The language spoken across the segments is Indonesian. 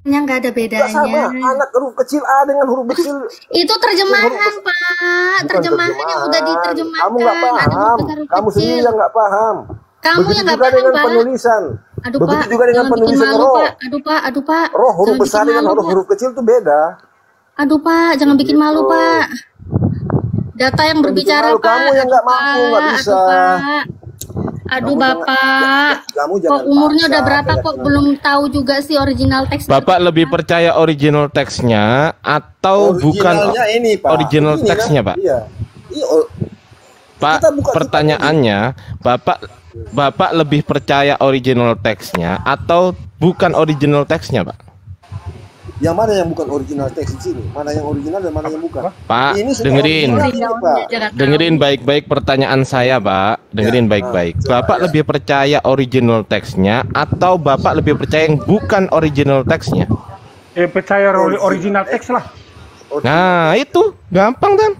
nggak ada Nggak sama. bedanya. Anak huruf kecil A dengan huruf kecil. Itu dengan terjemahan, huruf Pak. bukan Terjemahan yang udah terjemahan. Kamu nggak diterjemahkan. Ada paham. huruf besar, huruf Kamu sendiri kecil. yang nggak paham. Kamu Begitu yang nggak juga paham, dengan Pak. penulisan. Aduh, Begitu Pak. juga dengan Jangan bikin penulisan malu, roh. Pak. Aduh, Pak. Aduh, Pak. Roh huruf Jangan bikin besar dengan malu, Pak. huruf kecil itu beda. Aduh, Pak. Jangan bikin malu, Gitu. Pak. Data yang Yang bikin berbicara, malu Pak. kamu yang nggak mampu, nggak Pak. bisa. Aduh, Pak. Aduh, Kamu jangan, Bapak. kamu Kok jangan umurnya udah paksa berapa kok keyakinan. belum tahu juga sih original teks. Bapak lebih percaya original teksnya atau bukan Originalnya ini, Pak. original Ini, teksnya, kan? Pak? Iya. Iya. Pak, Kita buka- pertanyaannya, Bapak lebih percaya original teksnya atau bukan original teksnya, Pak? Yang mana yang bukan original teks di sini? Mana yang original dan mana yang bukan? Pak, Ini sudah dengerin. original ini, Pak. Dengerin baik-baik pertanyaan saya, Pak. Dengerin Ya, baik-baik. coba, Bapak ya. lebih percaya original teksnya atau Bapak lebih percaya yang bukan original teksnya? Percaya original teks lah. Nah, itu gampang kan?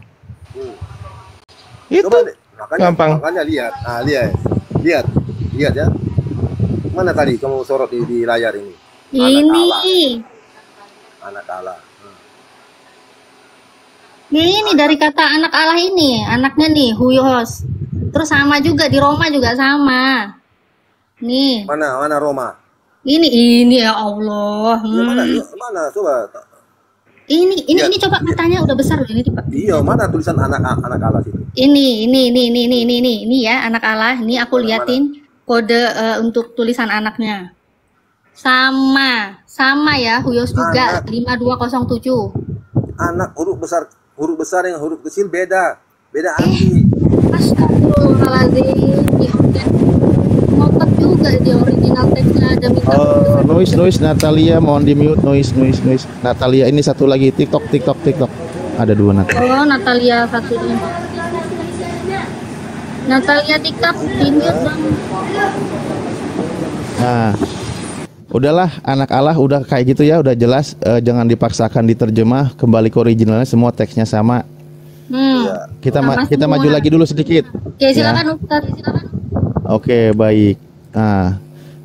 Itu Coba deh. gampang. Makanya lihat. Nah, lihat ya. Mana tadi kamu sorot di layar ini? Ini. Anak Allah. Ini dari kata anak Allah ini, anaknya nih, Huyos. Terus sama juga di Roma juga sama. Nih, Mana Roma? ini ya Allah. Ya, mana coba? Ini coba katanya udah besar loh ini, Pak. Iya, mana tulisan anak Allah itu? Ini ya anak Allah. Ini aku liatin kode untuk tulisan anaknya. Sama ya, Huyos juga 5207. Anak huruf besar yang huruf kecil beda arti. Astagfirullahaladzim. Ngotot juga di original teksnya ada minta. Noise Natalia, mohon di mute. Noise. Natalia, ini satu lagi TikTok. Ada dua Natalia. Oh, Natalia satu ini. Natalia TikTok di mute dong. Nah, udahlah anak Allah udah kayak gitu ya, udah jelas. Jangan dipaksakan diterjemah, kembali ke originalnya, semua teksnya sama. Kita maju lagi dulu sedikit. Oke, silakan Ustaz, silakan. Oke, baik. Nah,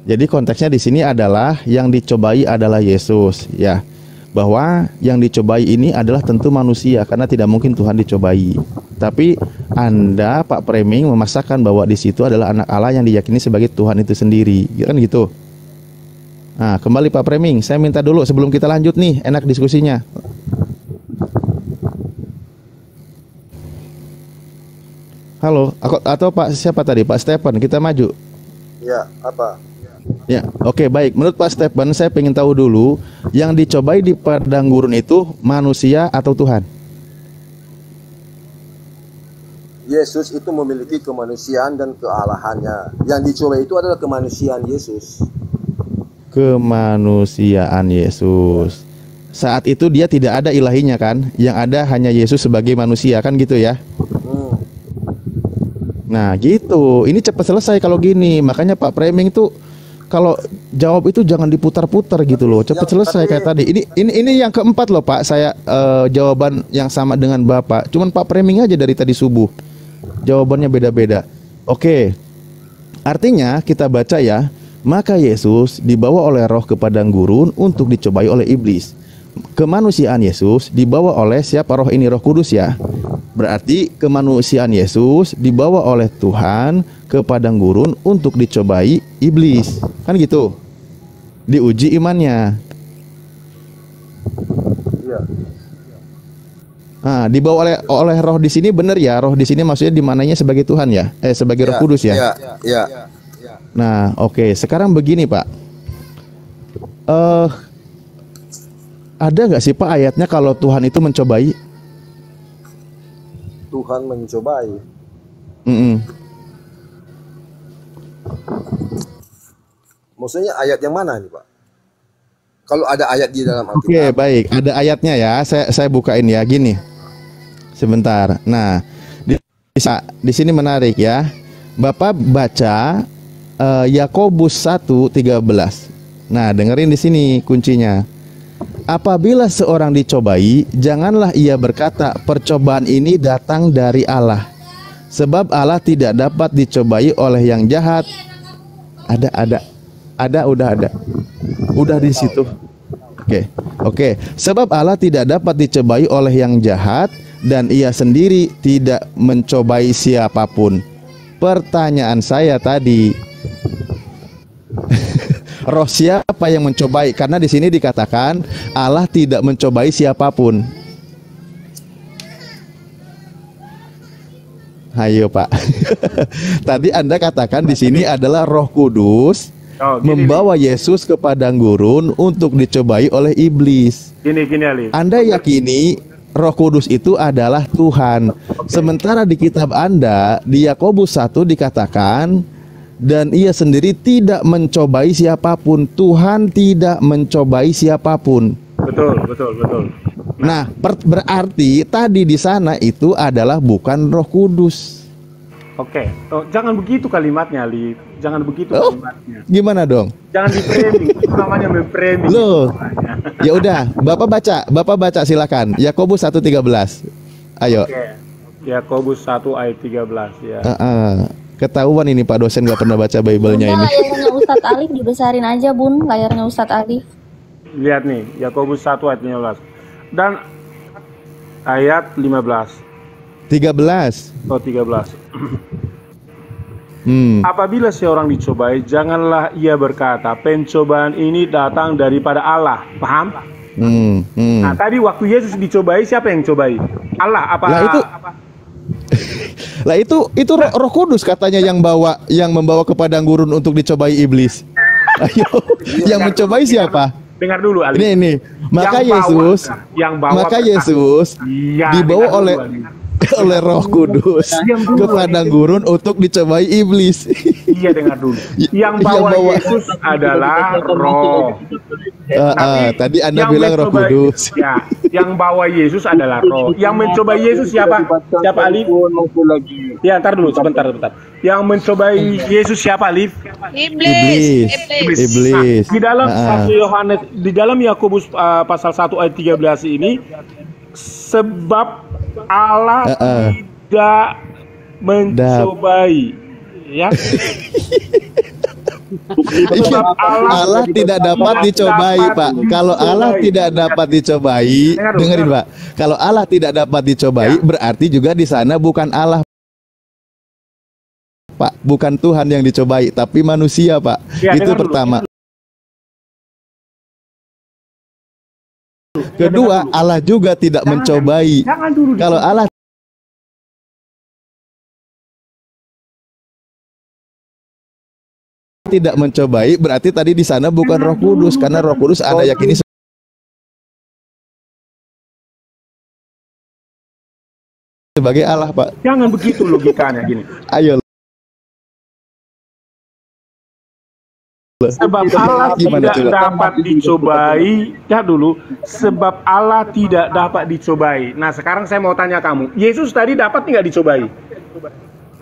jadi konteksnya di sini adalah yang dicobai adalah Yesus, ya. Bahwa yang dicobai ini adalah tentu manusia karena tidak mungkin Tuhan dicobai. Tapi Anda, Pak Preming, memaksakan bahwa di situ adalah anak Allah yang diyakini sebagai Tuhan itu sendiri, kan gitu. Nah, kembali Pak Preming, saya minta dulu sebelum kita lanjut nih, enak diskusinya. Halo, atau Pak siapa tadi? Pak Stephen, kita maju. Ya, apa? Ya, oke, baik. Menurut Pak Stephen, saya ingin tahu dulu, yang dicobai di padang gurun itu manusia atau Tuhan? Yesus itu memiliki kemanusiaan dan kealahannya. Yang dicobai itu adalah kemanusiaan Yesus. Kemanusiaan Yesus. Saat itu dia tidak ada ilahinya kan? Yang ada hanya Yesus sebagai manusia kan gitu ya? Nah gitu, ini cepat selesai kalau gini. Makanya Pak Preming tuh kalau jawab itu jangan diputar-putar gitu loh. Cepat selesai kayak tadi. Ini yang keempat loh Pak. Saya jawaban yang sama dengan Bapak. Cuman Pak Preming aja dari tadi subuh jawabannya beda-beda. Oke, artinya kita baca ya. Maka Yesus dibawa oleh roh ke padang gurun untuk dicobai oleh iblis. Kemanusiaan Yesus dibawa oleh siapa? Roh ini Roh Kudus ya. Berarti kemanusiaan Yesus dibawa oleh Tuhan ke padang gurun untuk dicobai iblis. Kan gitu. Diuji imannya. Iya. Nah, dibawa oleh roh di sini benar ya? Roh di sini maksudnya dimananya sebagai Tuhan ya? Sebagai Roh Kudus ya? Iya. Nah, oke. Sekarang begini, Pak. Ada nggak sih Pak ayatnya kalau Tuhan itu mencobai? Tuhan mencobai. Maksudnya ayat yang mana nih Pak? Kalau ada ayat di dalam Alkitab. Oke, baik. Ada ayatnya ya. Saya bukain ya. Gini. Sebentar. Nah, di sini menarik ya. Bapak baca Yakobus 1:13. Nah, dengerin di sini kuncinya. Apabila seorang dicobai, janganlah ia berkata, percobaan ini datang dari Allah. Sebab Allah tidak dapat dicobai oleh yang jahat. Udah di situ. Oke. Sebab Allah tidak dapat dicobai oleh yang jahat dan ia sendiri tidak mencobai siapapun. Pertanyaan saya tadi, roh siapa yang mencobai? Karena di sini dikatakan Allah tidak mencobai siapapun. Ayo Pak. Tadi Anda katakan di sini adalah Roh Kudus membawa Yesus ke padang gurun untuk dicobai oleh iblis. Gini Ali. Anda yakini Roh Kudus itu adalah Tuhan. Sementara di kitab Anda di Yakobus 1 dikatakan dan ia sendiri tidak mencobai siapapun. Tuhan tidak mencobai siapapun. Betul. Nah, berarti tadi di sana itu adalah bukan Roh Kudus. Oke. Oh, jangan begitu kalimatnya, Ali. Jangan begitu kalimatnya. Gimana dong? Jangan di-framing. Itu namanya memframing. Loh. Ya udah, Bapak baca silakan. Yakobus 1:13. Ayo. Oke. Yakobus 1 ayat 13 ya. Ketahuan ini Pak dosen nggak pernah baca Bible-nya ini. Layarnya Ustadz Alif dibesarin aja Bun, layarnya Ustadz Alif. Lihat nih, Yakobus 1 ayat 15 dan ayat 15. 13. Oh 13. Apabila seorang dicobai, janganlah ia berkata, pencobaan ini datang daripada Allah. Paham? Nah tadi waktu Yesus dicobai, siapa yang cobai? Allah apa? Lah itu Roh Kudus katanya yang membawa ke padang gurun untuk dicobai iblis. Ayo, yang mencobai siapa? Dengar dulu Ali. Ini. Maka Yesus dibawa oleh Roh Kudus ke padang gurun untuk dicobai iblis. Iya, dengar dulu. Yang bawa Yesus adalah Roh. Tadi Anda bilang Roh Kudus. Ya, yang bawa Yesus adalah Roh. Yang mencobai Yesus siapa? Siapa Alif? Ya, ntar dulu, sebentar. Yang mencobai Yesus siapa Alif? Iblis. Nah, di dalam 1 Yohanes, di dalam Yakobus pasal 1 ayat 13 ini, sebab Allah tidak mencobai, ya. Allah tidak dapat dicobai, Pak. Kalau Allah tidak dapat dicobai, dengerin, Pak. Kalau Allah tidak dapat dicobai, berarti juga di sana bukan Allah, Pak. Bukan Tuhan yang dicobai, tapi manusia, Pak. Itu pertama. Kedua, Allah juga tidak mencobai. Kalau Allah tidak mencobai, berarti tadi di sana bukan Roh Kudus, karena Roh Kudus Anda yakini sebagai Allah, Pak. Jangan begitu logikanya gini. Ayo. Sebab Allah tidak dapat dicobai, ya dulu. Sebab Allah tidak dapat dicobai. Nah sekarang saya mau tanya kamu, Yesus tadi dapat nggak dicobai?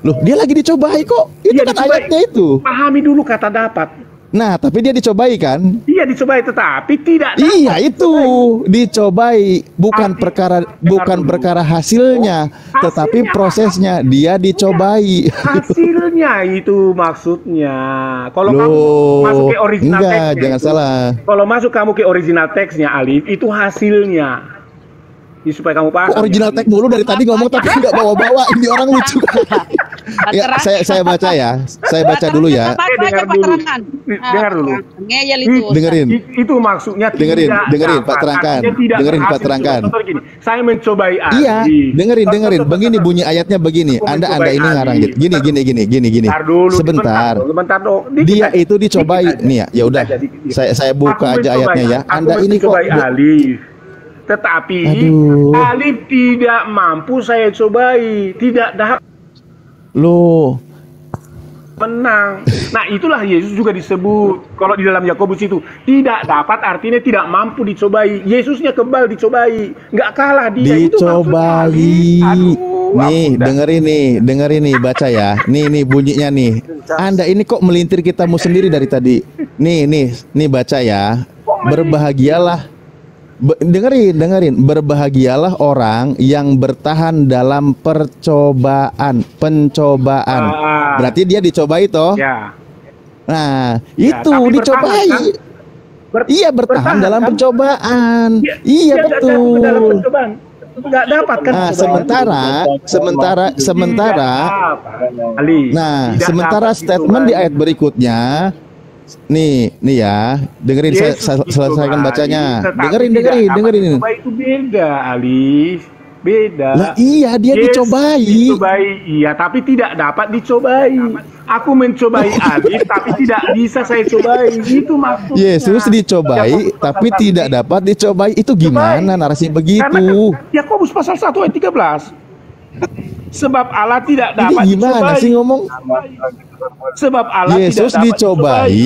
Loh, dia lagi dicobai kok. Itu kan dicobai. Ayatnya itu. Pahami dulu kata dapat. Nah, tapi dia dicobai kan? Iya dicobai, tetapi tidak dapat. Iya itu dicobai, bukan perkara hasilnya, tetapi prosesnya dia dicobai. Hasilnya itu maksudnya. Kalau kamu masuk ke original teksnya, jangan salah. Kalau masuk kamu ke original teksnya Alif, itu hasilnya. Ini supaya kamu paham. Original teks mulu dari tadi ngomong tapi nggak bawa-bawa. Ini orang lucu. Ya, saya baca ya. Saya baca dulu ya. Dengar dulu. Dengerin. Itu maksudnya. Dengerin Pak terangkan. Dengerin Pak terangkan. Saya mencobai. Iya, dengerin. Begini bunyi ayatnya begini. Anda ini ngarang gitu. Gini. Sebentar. Dia itu dicobai. Nih ya udah. Saya buka aja ayatnya ya. Anda ini kok. Tetapi Alif tidak mampu saya cobai, tidak dapat. Loh, menang. Nah itulah Yesus juga disebut. Kalau di dalam Yakobus itu tidak dapat artinya tidak mampu dicobai. Yesusnya kebal dicobai, nggak kalah dia. Dicobai. Nih dengerin nih baca ya. Nih bunyinya nih. Anda ini kok melintir kitamu sendiri dari tadi. Nih baca ya. Berbahagialah. Dengerin. Berbahagialah orang yang bertahan dalam pencobaan. Berarti dia dicobai toh? Ya. Nah, itu dicobai. Iya, bertahan dalam kan? pencobaan. Iya, Iya, dalam betul. percobaan. Nggak dapat kan? Nah, Ali, nah, tidak sementara dapat statement di dicobai. ayat berikutnya, nih ya, dengerin Yesus saya selesaikan dicobai, bacanya. tetapi Dengerin. tidak dapat dicobai, itu beda, Ali. Beda. Lah iya, dia Yesus dicobai. Iya, tapi tidak dapat dicobai. Aku mencobai Ali, tapi tidak bisa saya cobai. Itu maksudnya. Yesus dicobai, tapi tidak dapat dicobai. Itu gimana narasi begitu? Karena Yakobus pasal 1 ayat 13. Sebab Allah tidak Ini dapat gimana dicobai. sih ngomong? Sebab Allah Yesus tidak dapat dicobai.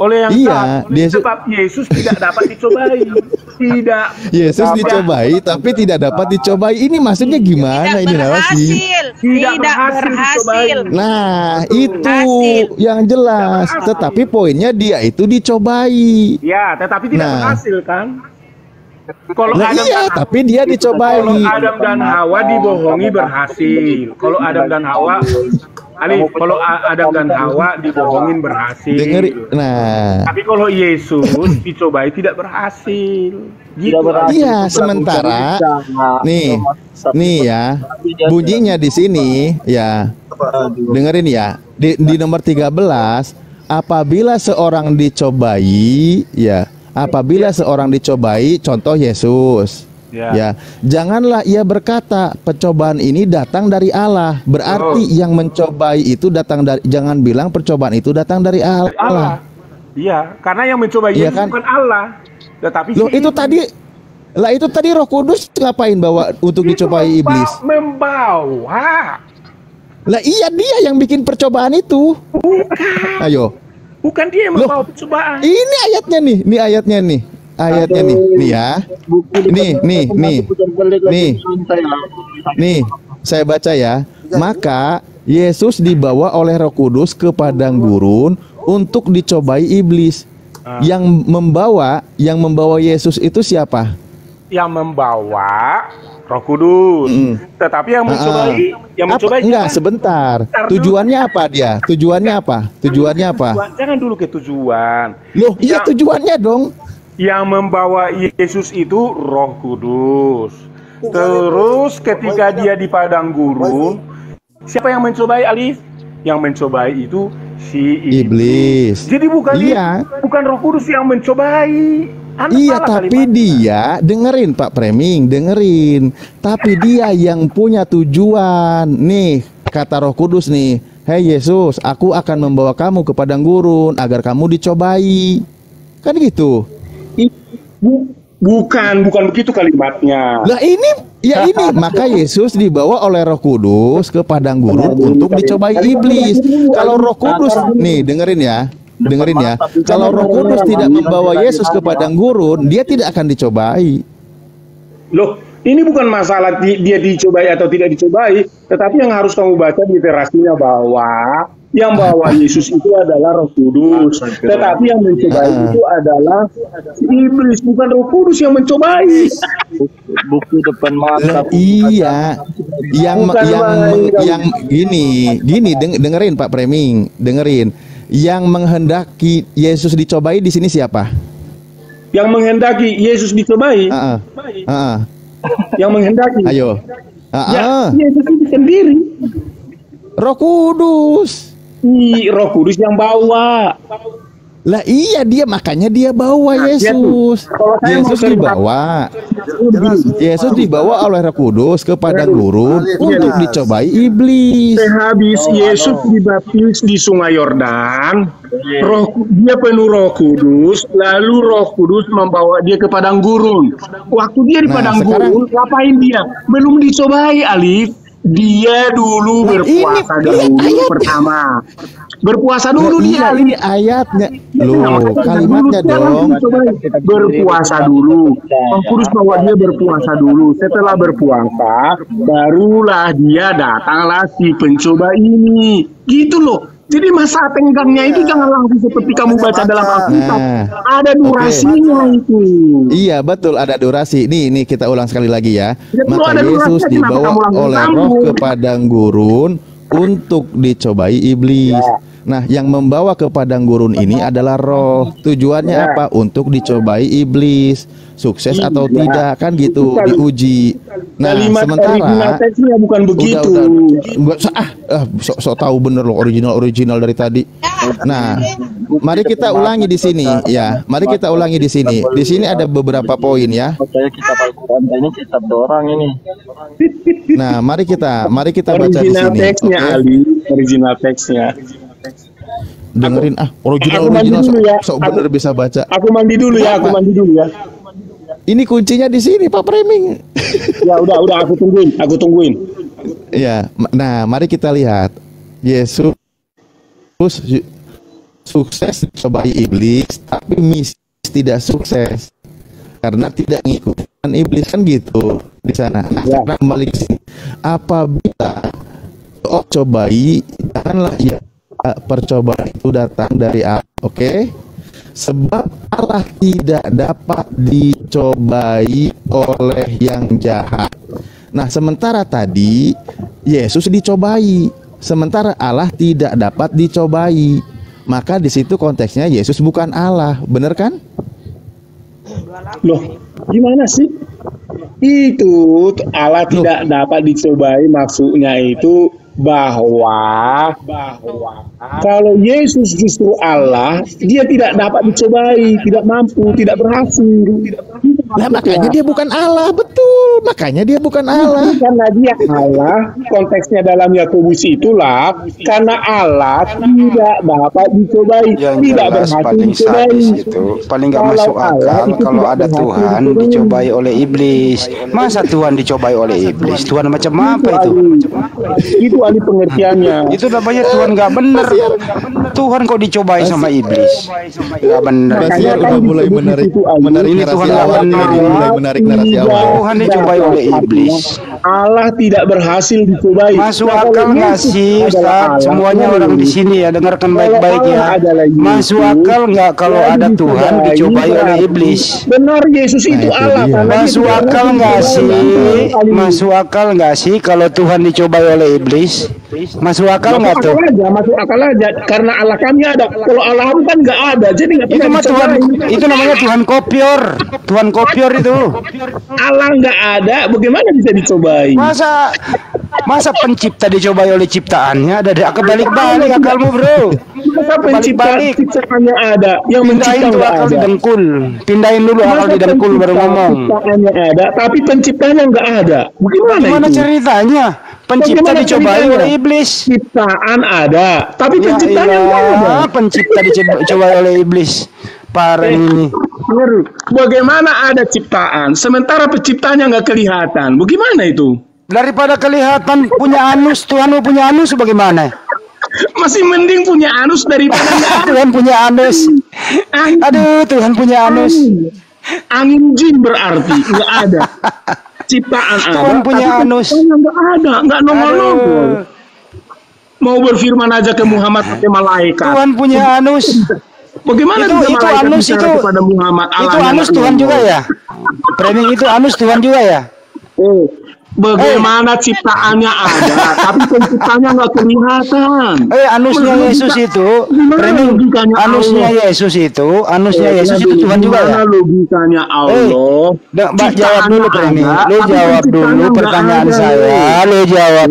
oleh yang Iya, taat. Sebab Yesus tidak dapat dicobai. Tidak. Yesus dapat. dicobai, tapi tidak dapat dicobai. Ini maksudnya gimana ini narasi? Tidak berhasil. Nah, itu yang jelas. Tetapi poinnya dia itu dicobai. Ya, tetapi tidak Nah. berhasil kan? Kalau Nah, Adam iya, dan tapi dia dicobai. Kalau Adam dan Hawa dibohongi berhasil. Kalau Adam dan Hawa, kalau Adam dan Hawa dibohongin berhasil. Dengerin. Nah, Tapi kalau Yesus dicobai tidak berhasil. Gitu. iya, sementara nih ya, bunyinya di sini ya. Dengerin ya. Di nomor 13, apabila seorang dicobai, ya. Apabila seorang dicobai, contoh Yesus, ya, janganlah ia berkata pencobaan ini datang dari Allah. Berarti yang mencobai itu datang dari, jangan bilang percobaan itu datang dari Allah. Iya, karena yang mencobai Iya Yesus kan? bukan Allah, tetapi Loh, itu tadi Roh Kudus ngapain bawa untuk dicobai iblis? Membawa. Lah iya, dia yang bikin percobaan itu. Ayo. Bukan dia yang membawa percobaan. Ini ayatnya nih. Ayatnya nih ya. Nih, saya baca ya. Maka Yesus dibawa oleh Roh Kudus ke padang gurun untuk dicobai iblis. Yang membawa Yesus itu siapa? Yang membawa Roh Kudus. Tetapi yang mencobai, Enggak, sebentar. Tujuannya apa dia? Tujuannya apa? Jangan dulu ke tujuan. Loh, iya tujuannya dong. Yang membawa Yesus itu Roh Kudus. Terus ketika dia di padang gurun, siapa yang mencobai, Alif? Yang mencobai itu si iblis. Jadi bukan bukan Roh Kudus yang mencobai. Iya, tapi dia dengerin Pak Preming, dengerin. Tapi dia yang punya tujuan. Nih, kata Roh Kudus nih, "Hei Yesus, aku akan membawa kamu ke padang gurun agar kamu dicobai." Kan gitu. Bukan begitu kalimatnya. Lah ini maka Yesus dibawa oleh Roh Kudus ke padang gurun untuk dicobai iblis. Kalau Roh Kudus nih, dengerin ya. Kalau Roh Kudus tidak membawa Yesus ke padang gurun, dia tidak akan dicobai. Loh, ini bukan masalah dia dicobai atau tidak dicobai, tetapi yang harus kamu baca di literasinya bahwa yang bawa Yesus itu adalah Roh Kudus, tetapi yang mencobai itu adalah iblis, bukan Roh Kudus yang mencobai. Buku depan mata. Iya, yang gini, dengerin Pak Preming, dengerin. Yang menghendaki Yesus dicobai di sini siapa? Yang menghendaki Yesus dicobai? Yang menghendaki? Ayo. Yesus itu sendiri. Roh Kudus. Roh Kudus yang bawa. Lah iya, makanya dia bawa Yesus. Yesus dibawa oleh Roh Kudus ke padang gurun untuk dicobai iblis. Sehabis Yesus dibaptis di Sungai Yordan, dia penuh Roh Kudus, lalu Roh Kudus membawa dia ke padang gurun. Waktu dia di padang gurun, ngapain dia? Belum dicobai, Alif. Dia dulu berpuasa dulu pertama. Berpuasa dulu dia. Ini ayatnya. Loh, kalimatnya dong. Berpuasa dulu. Roh Kudus bawa dia berpuasa dulu. Setelah berpuasa, barulah dia datanglah si pencoba ini. Gitu loh. Jadi masa tenggangnya itu jangan langsung seperti kamu baca dalam Alkitab. Ada durasinya itu. Iya, betul, ada durasi. Nih kita ulang sekali lagi ya. Maka Yesus dibawa oleh Roh ke padang gurun untuk dicobai iblis. Nah, yang membawa ke padang gurun ini adalah roh. Tujuannya apa? Untuk dicobai iblis. Sukses atau tidak, kan gitu, diuji. Nah, Kalimat sementara original teksnya bukan begitu. Sok tahu bener loh, original dari tadi. Nah, mari kita ulangi di sini ya. Mari kita ulangi di sini. Di sini ada beberapa poin ya. Percaya kitab Al-Quran ini kitab orang ini. Nah, mari kita baca di Original sini. teksnya Oke? Ali, original teksnya. Dengerin original aku mandi dulu ya. sok bener bisa baca. Aku mandi dulu ya, aku mandi dulu ya. Ini kuncinya di sini, Pak Preming. Ya udah aku tungguin. Ya, nah mari kita lihat. Yesus sukses cobai iblis, tapi tidak sukses karena tidak ngikutin iblis, kan gitu di sana. Nah, sekarang kembali ke sini. Apabila cobai, janganlah ya percobaan itu datang dari Allah, oke? Sebab Allah tidak dapat dicobai oleh yang jahat. Nah, sementara tadi Yesus dicobai, sementara Allah tidak dapat dicobai. Maka di situ konteksnya Yesus bukan Allah, bener kan? Loh, gimana sih? Itu Allah tidak dapat dicobai, maksudnya itu bahwa kalau Yesus justru Allah, dia tidak dapat dicobai, tidak mampu, tidak berhasil. Nah, makanya dia bukan Allah, betul. Makanya dia bukan Allah. Karena dia Allah, konteksnya dalam Yakobus itulah karena Allah tidak dapat dicobai, Yang tidak jelas berhasil paling dicobai. sadis itu paling nggak masuk akal kalau ada Tuhan dicobai oleh iblis. Masa Tuhan dicobai oleh iblis? Tuhan macam apa itu? Itu ahli pengertiannya. Itu namanya Tuhan nggak bener. Tuhan kok dicobai sama iblis? Nggak bener. Basiar udah mulai menarik Ini narasi Tuhan nggak awal. bener. Mulai menarik narasi awal. Tuhan dicobai oleh iblis. Allah tidak berhasil dicobai. Masuk Nah, akal kalau nggak Yesus sih, adalah Ustaz? Allah, Semuanya lalu, orang di sini ya, dengarkan baik-baik ya. Allah adalah Yesus, Masuk akal nggak kalau lalu ada Tuhan dicobai oleh berarti iblis? Benar, Yesus itu itu Allah. dia. karena dia Masuk tidak akal berhasil nggak sih? dicobai. Masuk akal nggak sih kalau Tuhan dicobai oleh iblis? Masuk akal nggak tuh? Masuk akal aja, karena Allah kami ada. Kalau Allah kan nggak ada, jadi nggak Itu pernah mah Tuhan, dicobai. itu namanya Tuhan kopior. Tuhan kopior itu. Allah nggak ada, bagaimana bisa dicobai? Masa pencipta dicobai oleh ciptaannya? Ada kebalik-balik akalmu, bro. Masa Kebalik-balik. penciptaannya ada, yang Pindahin mencipta tuh nggak akal ada. di dengkul. Pindahin dulu akal di dengkul baru ngomong. Penciptaannya ada, tapi penciptanya nggak ada. Gimana itu? ceritanya? Pencipta Bagaimana dicobai ceritanya? oleh iblis. Ciptaan ada, tapi Ya penciptanya nggak ada. ilah, pencipta dicobai oleh iblis. Parah ini. Bagaimana ada ciptaan, sementara penciptanya nggak kelihatan? Bagaimana itu? Daripada kelihatan punya anus, Tuhan mau punya anus bagaimana? Masih mending punya anus daripada nggak ada. Tuhan punya anus. Aduh, Tuhan punya anus. Angin jin berarti nggak ada. Ciptaan ada, Tuhan punya tapi anus. penciptanya nggak ada, nggak nongol-nongol. Mau berfirman aja ke Muhammad pakai malaikat. Tuhan punya anus. Bagaimana Itu bisa malaikat anus bicara itu. kepada Muhammad? Itu Allahnya anus nggak Tuhan nongol. juga ya? Preming itu anus Tuhan juga ya? Bagaimana ciptaannya ada, tapi penciptanya nggak kelihatan. Anusnya Yesus itu, Preming, anusnya Yesus itu, Tuhan juga ya? Gimana logikanya Allah? Jawab dulu Preming, lu jawab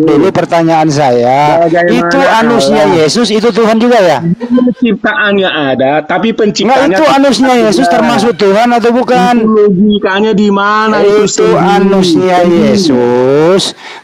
dulu pertanyaan saya, Itu anusnya Yesus itu Tuhan juga ya? Ciptaannya ada, tapi Nggak, penciptanya itu anusnya Yesus termasuk Tuhan atau bukan? logikanya di mana Itu sendiri? anusnya Yesus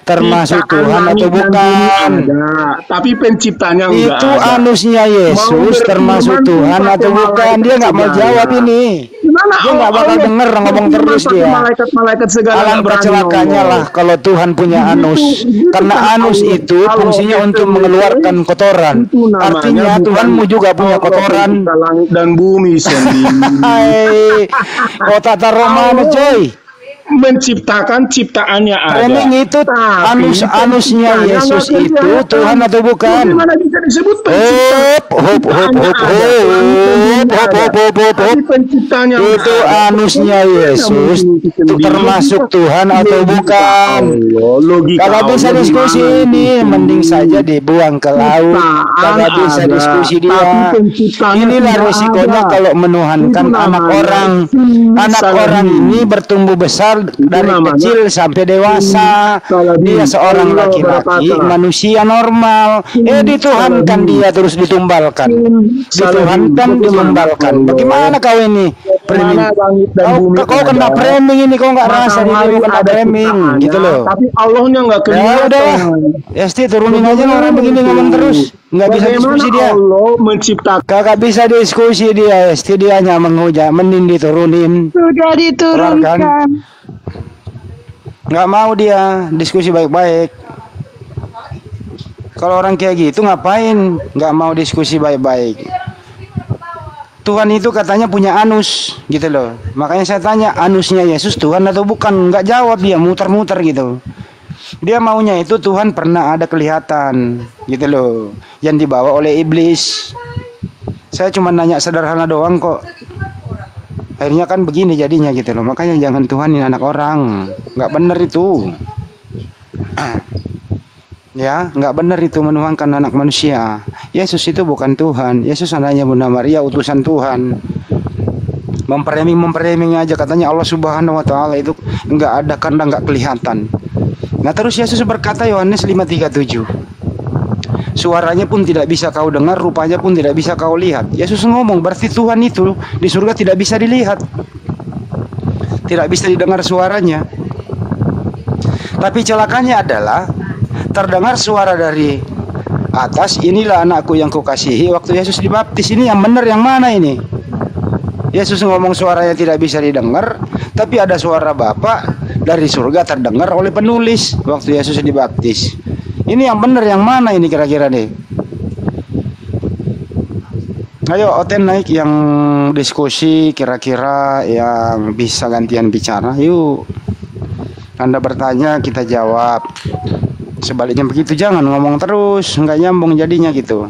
termasuk Ciptaan Tuhan atau langit dan bukan? bumi ada, tapi penciptanya enggak Itu ada. anusnya Yesus termasuk Tuhan atau bukan? Dia nggak mau jawab ini. Gimana Dia nggak bakal denger ngomong terus dia. Malaikat segala Alam bercelakanya lah kalau Tuhan punya anus. Karena anus itu fungsinya untuk mengeluarkan kotoran. Artinya Tuhanmu juga punya kotoran. Langit dan bumi sendiri. Hai, kota Taromano coy. Menciptakan ciptaannya ada. Preming itu Tapi anusnya penciptanya Yesus nggak itu kelihatan. Tuhan atau bukan? Bagaimana bisa disebut pencipta? Hop. Tapi penciptanya Itu anusnya Yesus itu termasuk Tuhan atau bukan? Kalau bisa diskusi ini, mending saja dibuang ke laut. Kalau bisa diskusi dia. Inilah risikonya kalau menuhankan anak orang. Anak orang ini bertumbuh besar dari kecil sampai dewasa. Dia seorang laki-laki, manusia normal. Dituhankan dia terus ditumbalkan. Dituhankan, ditumbalkan. Bagaimana kau ini? Kau kena framing ini, kau nggak rasa dirimu kena framing, gitu loh. Tapi Allahnya nggak kelihatan. Ya udah, Esti turunin aja orang begini ngomong terus. Nggak bisa diskusi dia. Allah menciptakan. Kagak bisa diskusi dia, Esti dia hanya menghujat, mending diturunin. Sudah diturunkan. Nggak mau dia diskusi baik-baik. Kalau orang kayak gitu ngapain? Nggak mau diskusi baik-baik. Tuhan itu katanya punya anus, gitu loh. Makanya saya tanya, anusnya Yesus Tuhan atau bukan? Nggak jawab dia, muter-muter gitu. Dia maunya itu Tuhan pernah ada kelihatan, gitu loh, yang dibawa oleh iblis. Saya cuma nanya sederhana doang kok. Akhirnya kan begini jadinya gitu loh. Makanya jangan Tuhanin anak orang, nggak bener itu. Ya, nggak benar itu menuhankan anak manusia. Yesus itu bukan Tuhan. Yesus hanya Bunda Maria, utusan Tuhan. Memframing aja, katanya Allah Subhanahu Wa Taala itu nggak ada karena nggak kelihatan. Nah terus Yesus berkata, Yohanes 5:37, suaranya pun tidak bisa kau dengar, rupanya pun tidak bisa kau lihat. Yesus ngomong, berarti Tuhan itu di surga tidak bisa dilihat, tidak bisa didengar suaranya. Tapi celakanya adalah terdengar suara dari atas, inilah anakku yang kukasihi. Waktu Yesus dibaptis, ini yang benar yang mana ini? Yesus ngomong suaranya tidak bisa didengar, tapi ada suara Bapa dari surga terdengar oleh penulis waktu Yesus dibaptis. Ini yang benar yang mana ini kira-kira nih? Ayo Oten naik yang diskusi, kira-kira yang bisa gantian bicara. Yuk, Anda bertanya, kita jawab. Sebaliknya begitu, jangan ngomong terus, nggak nyambung jadinya gitu.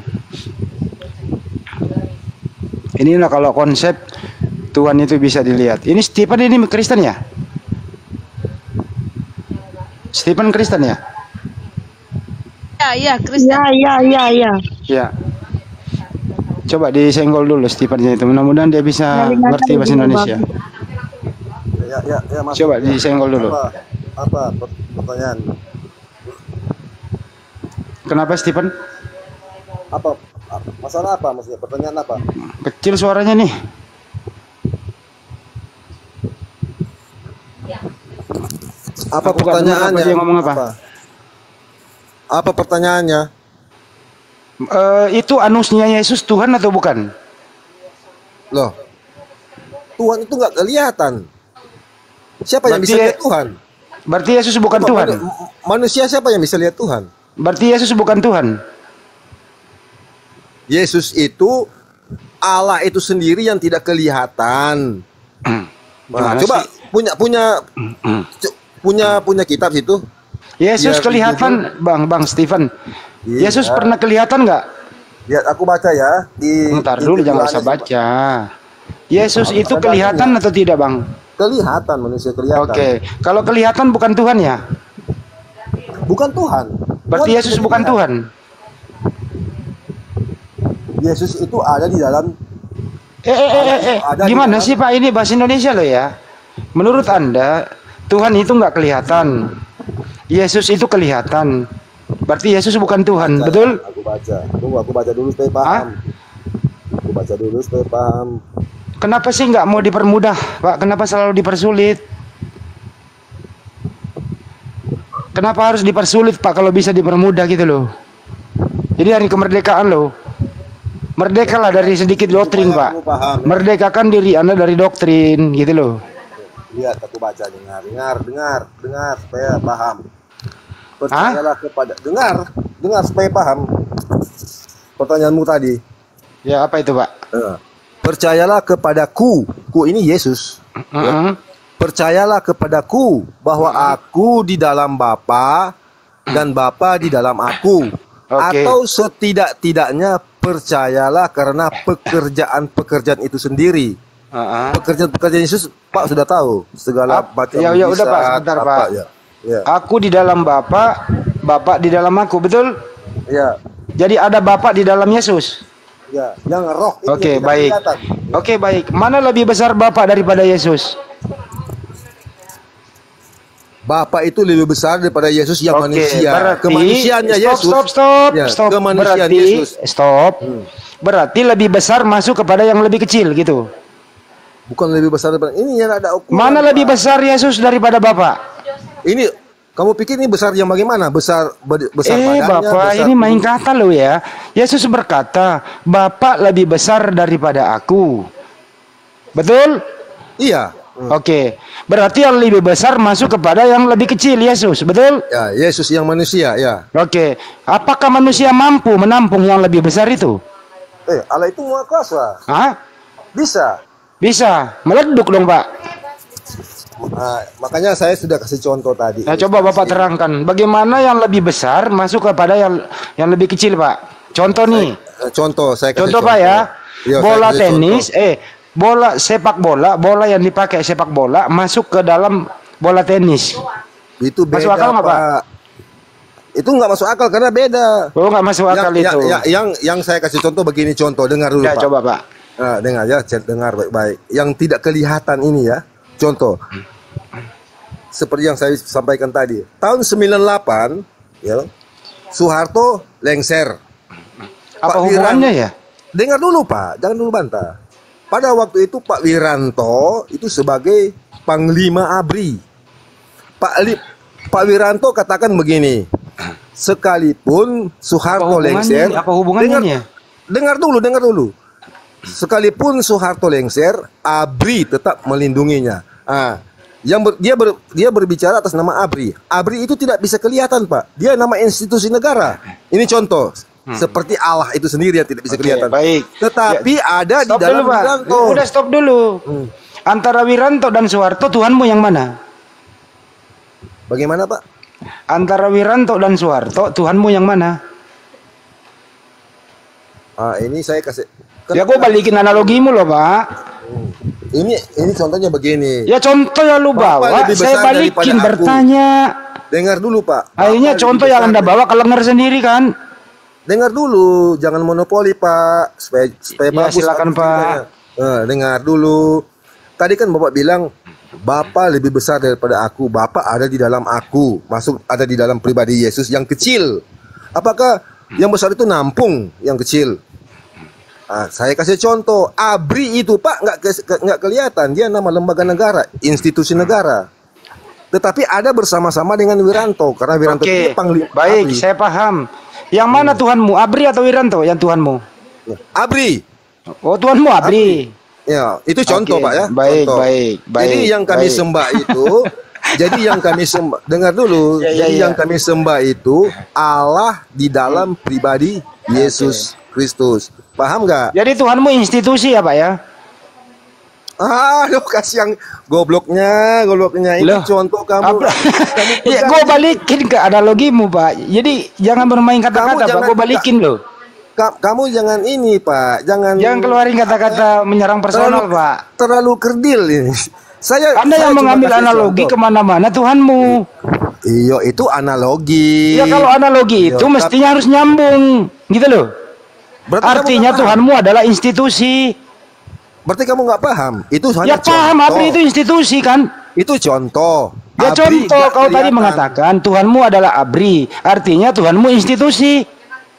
Inilah kalau konsep Tuhan itu bisa dilihat. Ini Stephen ini Kristen ya? Stephen Kristen ya? Ya, Kristen. Ya. Coba disenggol dulu Stephennya itu. Mudah-mudahan dia bisa ngerti bahasa Indonesia. Ya, Coba disenggol dulu. Apa pertanyaan? Kenapa Stephen? Apa masalah apa maksudnya? Pertanyaan apa? Kecil suaranya nih. Apa Aku pertanyaannya? Dia ngomong apa? Apa pertanyaannya? Itu anusnya Yesus Tuhan atau bukan? Loh, Tuhan itu nggak kelihatan. Siapa yang bisa lihat Tuhan? Berarti Yesus bukan Tuhan. Manusia siapa yang bisa lihat Tuhan? Berarti Yesus bukan Tuhan. Yesus itu Allah itu sendiri yang tidak kelihatan. Nah, coba punya kitab situ. Yesus Ya, kelihatan, Bang Stephen. Iya. Yesus pernah kelihatan nggak? Lihat aku baca ya. Ntar dulu, jangan usah baca. Yesus itu kelihatan atau tidak, Bang? Kelihatan, manusia kelihatan. Oke, kalau kelihatan bukan Tuhan ya? Bukan Tuhan. Berarti Yesus bukan Tuhan. Yesus itu ada di dalam. Gimana sih Pak, ini bahasa Indonesia loh ya? Menurut Anda Tuhan itu nggak kelihatan, Yesus itu kelihatan. Berarti Yesus bukan Tuhan, betul? Aku baca. Tunggu, aku baca dulu supaya paham. Aku baca dulu supaya paham. Kenapa sih nggak mau dipermudah, Pak? Kenapa selalu dipersulit? Kenapa harus dipersulit, Pak, kalau bisa dipermudah gitu loh? Jadi hari kemerdekaan loh. Merdekalah dari sedikit doktrin, Pak. Merdekakan diri Anda dari doktrin, gitu loh. Lihat, aku baca, dengar supaya paham. Percayalah kepada, dengar supaya paham. Pertanyaanmu tadi. Ya, apa itu, Pak? Percayalah kepadaku. Ku ini Yesus. Ya. Percayalah kepadaku bahwa aku di dalam Bapa dan Bapa di dalam aku. Okay. Atau setidak-tidaknya percayalah karena pekerjaan itu sendiri. Pekerjaan Yesus Pak sudah tahu segala macam. Ya udah Pak, sebentar Pak. Ya. Aku di dalam Bapa, Bapa di dalam aku, betul? Ya. Jadi ada Bapa di dalam Yesus. Ya, yang roh itu Oke, yang tidak baik. kelihatan. Oke, baik. Mana lebih besar Bapa daripada Yesus? Bapa itu lebih besar daripada Yesus yang manusia. Berarti, Kemanusiaannya Yesus. Stop. Ya, Stop. kemanusiaan Berarti, Yesus. stop. Berarti lebih besar masuk kepada yang lebih kecil gitu. Bukan lebih besar daripada ini yang ada ukuran. Mana lebih besar Yesus daripada Bapa? Ini kamu pikir ini besar yang bagaimana? Besar badannya. Bapak, besar ini main kata lo ya. Yesus berkata, Bapa lebih besar daripada aku. Betul? Iya. Oke. Berarti yang lebih besar masuk kepada yang lebih kecil, Yesus. Betul? Ya, Yesus yang manusia, ya. Oke. Apakah manusia mampu menampung yang lebih besar itu? Allah itu Maha Kuasa. Hah? Bisa. Bisa. Meleduk dong, Pak. Nah, makanya saya sudah kasih contoh tadi. Nah, coba Bapak terangkan. Bagaimana yang lebih besar masuk kepada yang lebih kecil, Pak? Contoh nih. Saya kasih Contoh, Pak ya. Iya, Bola saya kasih tenis, bola sepak bola, bola yang dipakai sepak bola masuk ke dalam bola tenis. Itu beda, masuk akal nggak, Pak? Itu nggak masuk akal karena beda. Oh, nggak masuk akal itu. Yang saya kasih contoh begini, dengar dulu, ya, Pak. Coba, Pak. Nah, dengar ya, dengar baik-baik. Yang tidak kelihatan ini ya. Contoh. Seperti yang saya sampaikan tadi. Tahun 98, ya. Soeharto lengser. Apa hubungannya ya? Dengar dulu, Pak, jangan dulu bantah. Pada waktu itu Pak Wiranto itu sebagai Panglima ABRI. Pak Wiranto katakan begini, sekalipun Soeharto lengser, apa hubungannya? Dengar dulu. Sekalipun Soeharto lengser, ABRI tetap melindunginya. Dia berbicara atas nama ABRI. ABRI itu tidak bisa kelihatan, Pak. Dia nama institusi negara. Ini contoh. Seperti Allah itu sendiri yang tidak bisa kelihatan. Baik. Tetapi ada di dalam dulu, Pak. Wiranto. Udah stop dulu. Antara Wiranto dan Soeharto, Tuhanmu yang mana? Bagaimana, Pak? Antara Wiranto dan Soeharto, Tuhanmu yang mana? Ini saya kasih. Ya, gue balikin analogimu loh, Pak. Ini contohnya begini. Ya, contoh yang lu bawa, saya balikin bertanya. Dengar dulu, Pak. Akhirnya contoh yang Anda bawa ke lengan sendiri kan? Dengar dulu, jangan monopoli, Pak. Supaya ya, bagus. Silakan, Pak. Dengar dulu. Tadi kan Bapak bilang Bapa lebih besar daripada aku. Bapa ada di dalam aku. Ada di dalam pribadi Yesus yang kecil. Apakah yang besar itu nampung yang kecil? Saya kasih contoh. ABRI itu, Pak, nggak kelihatan. Dia nama lembaga negara, institusi negara. Tetapi ada bersama-sama dengan Wiranto. Karena Wiranto itu Panglima. Baik, ABRI. saya paham. Yang mana Tuhanmu? ABRI atau Wiranto yang Tuhanmu? ABRI. Oh, Tuhanmu ABRI. Ya, itu contoh, Pak ya. Baik, contoh. baik. Jadi yang kami sembah itu, dengar dulu. Yang kami sembah itu Allah di dalam pribadi Yesus Kristus. Paham nggak? Jadi Tuhanmu institusi ya, Pak ya? Lu kasih yang gobloknya ini contoh kamu. Ya, gue balikin ke analogimu, Pak. Jadi jangan bermain kata-kata, Pak. Gue balikin loh. Kamu jangan ini, Pak. Jangan keluarin kata-kata menyerang personal, Pak. Terlalu kerdil ini. Anda yang mengambil analogi kemana-mana Tuhanmu. Iya, itu analogi. Ya, kalau analogi itu mestinya harus nyambung, gitu loh. Artinya Tuhanmu adalah institusi. Berarti kamu nggak paham? Itu hanya paham, ABRI itu institusi kan? Itu contoh. Ya, contoh. Kau tadi mengatakan Tuhanmu adalah ABRI. Artinya Tuhanmu institusi.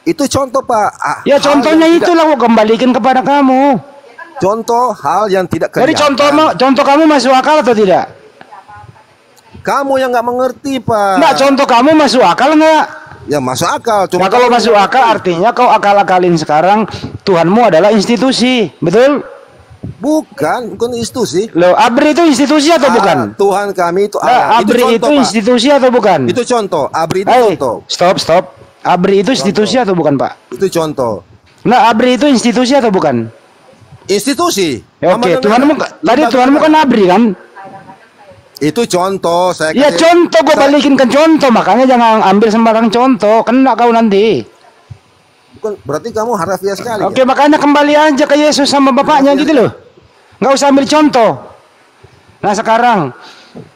Itu contoh, Pak. Ya, contohnya itulah aku kembalikan kepada kamu. Contoh hal yang tidak kelihatan. Jadi contoh kamu masuk akal atau tidak? Kamu yang nggak mengerti, Pak. Nggak, contoh kamu masuk akal nggak? Ya, masuk akal. Nah, kalau masuk akal artinya kau akal-akalin sekarang Tuhanmu adalah institusi, betul? Bukan institusi. Loh, ABRI itu institusi atau bukan? Tuhan kami itu Allah. ABRI itu institusi atau bukan? Itu contoh. ABRI itu contoh. Stop. ABRI itu institusi atau bukan, Pak? Itu contoh. Nah, ABRI itu institusi atau bukan? Institusi. Ya, oke, Tuhanmu kan ABRI kan? Itu contoh. Ya, contoh, gue balikin ke contoh. Makanya jangan ambil sembarang contoh. Kena kau nanti. Bukan, berarti kamu harafiah sekali. Oke, ya? makanya kembali aja ke Yesus sama Bapaknya gitu loh. Nggak usah ambil contoh. Nah, sekarang